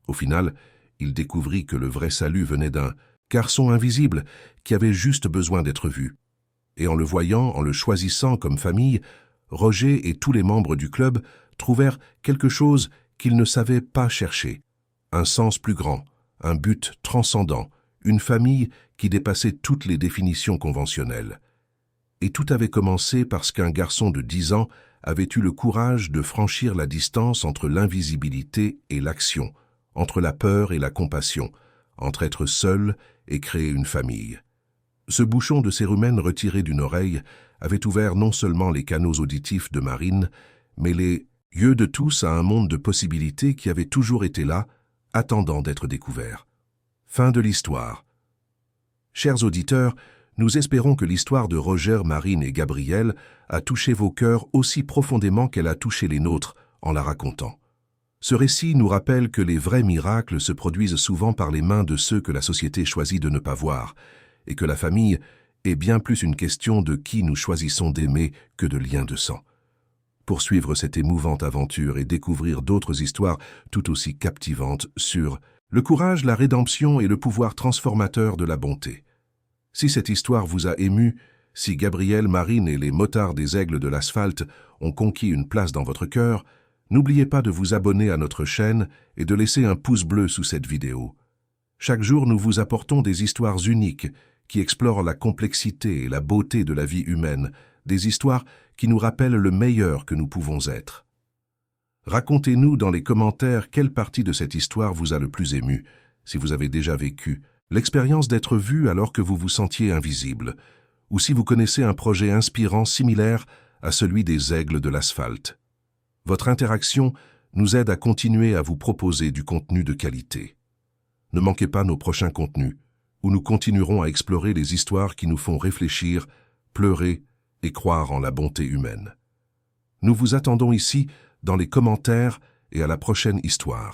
Au final, il découvrit que le vrai salut venait d'un garçon invisible qui avait juste besoin d'être vu. Et en le voyant, en le choisissant comme famille, Roger et tous les membres du club trouvèrent quelque chose qu'ils ne savaient pas chercher, un sens plus grand, un but transcendant, une famille qui dépassait toutes les définitions conventionnelles. Et tout avait commencé parce qu'un garçon de 10 ans avait eu le courage de franchir la distance entre l'invisibilité et l'action, entre la peur et la compassion, entre être seul et créer une famille. Ce bouchon de cérumen retiré d'une oreille avait ouvert non seulement les canaux auditifs de Marine, mais les yeux de tous à un monde de possibilités qui avait toujours été là, attendant d'être découvert. Fin de l'histoire. Chers auditeurs, nous espérons que l'histoire de Roger, Marine et Gabriel a touché vos cœurs aussi profondément qu'elle a touché les nôtres en la racontant. Ce récit nous rappelle que les vrais miracles se produisent souvent par les mains de ceux que la société choisit de ne pas voir, et que la famille est bien plus une question de qui nous choisissons d'aimer que de liens de sang. Pour suivre cette émouvante aventure et découvrir d'autres histoires tout aussi captivantes sur le courage, la rédemption et le pouvoir transformateur de la bonté. Si cette histoire vous a ému, si Gabriel, Marine et les motards des Aigles de l'Asphalte ont conquis une place dans votre cœur, n'oubliez pas de vous abonner à notre chaîne et de laisser un pouce bleu sous cette vidéo. Chaque jour, nous vous apportons des histoires uniques qui explorent la complexité et la beauté de la vie humaine, des histoires qui nous rappellent le meilleur que nous pouvons être. Racontez-nous dans les commentaires quelle partie de cette histoire vous a le plus ému, si vous avez déjà vécu l'expérience d'être vu alors que vous vous sentiez invisible, ou si vous connaissez un projet inspirant similaire à celui des aigles de l'asphalte. Votre interaction nous aide à continuer à vous proposer du contenu de qualité. Ne manquez pas nos prochains contenus, où nous continuerons à explorer les histoires qui nous font réfléchir, pleurer et croire en la bonté humaine. Nous vous attendons ici dans les commentaires et à la prochaine histoire.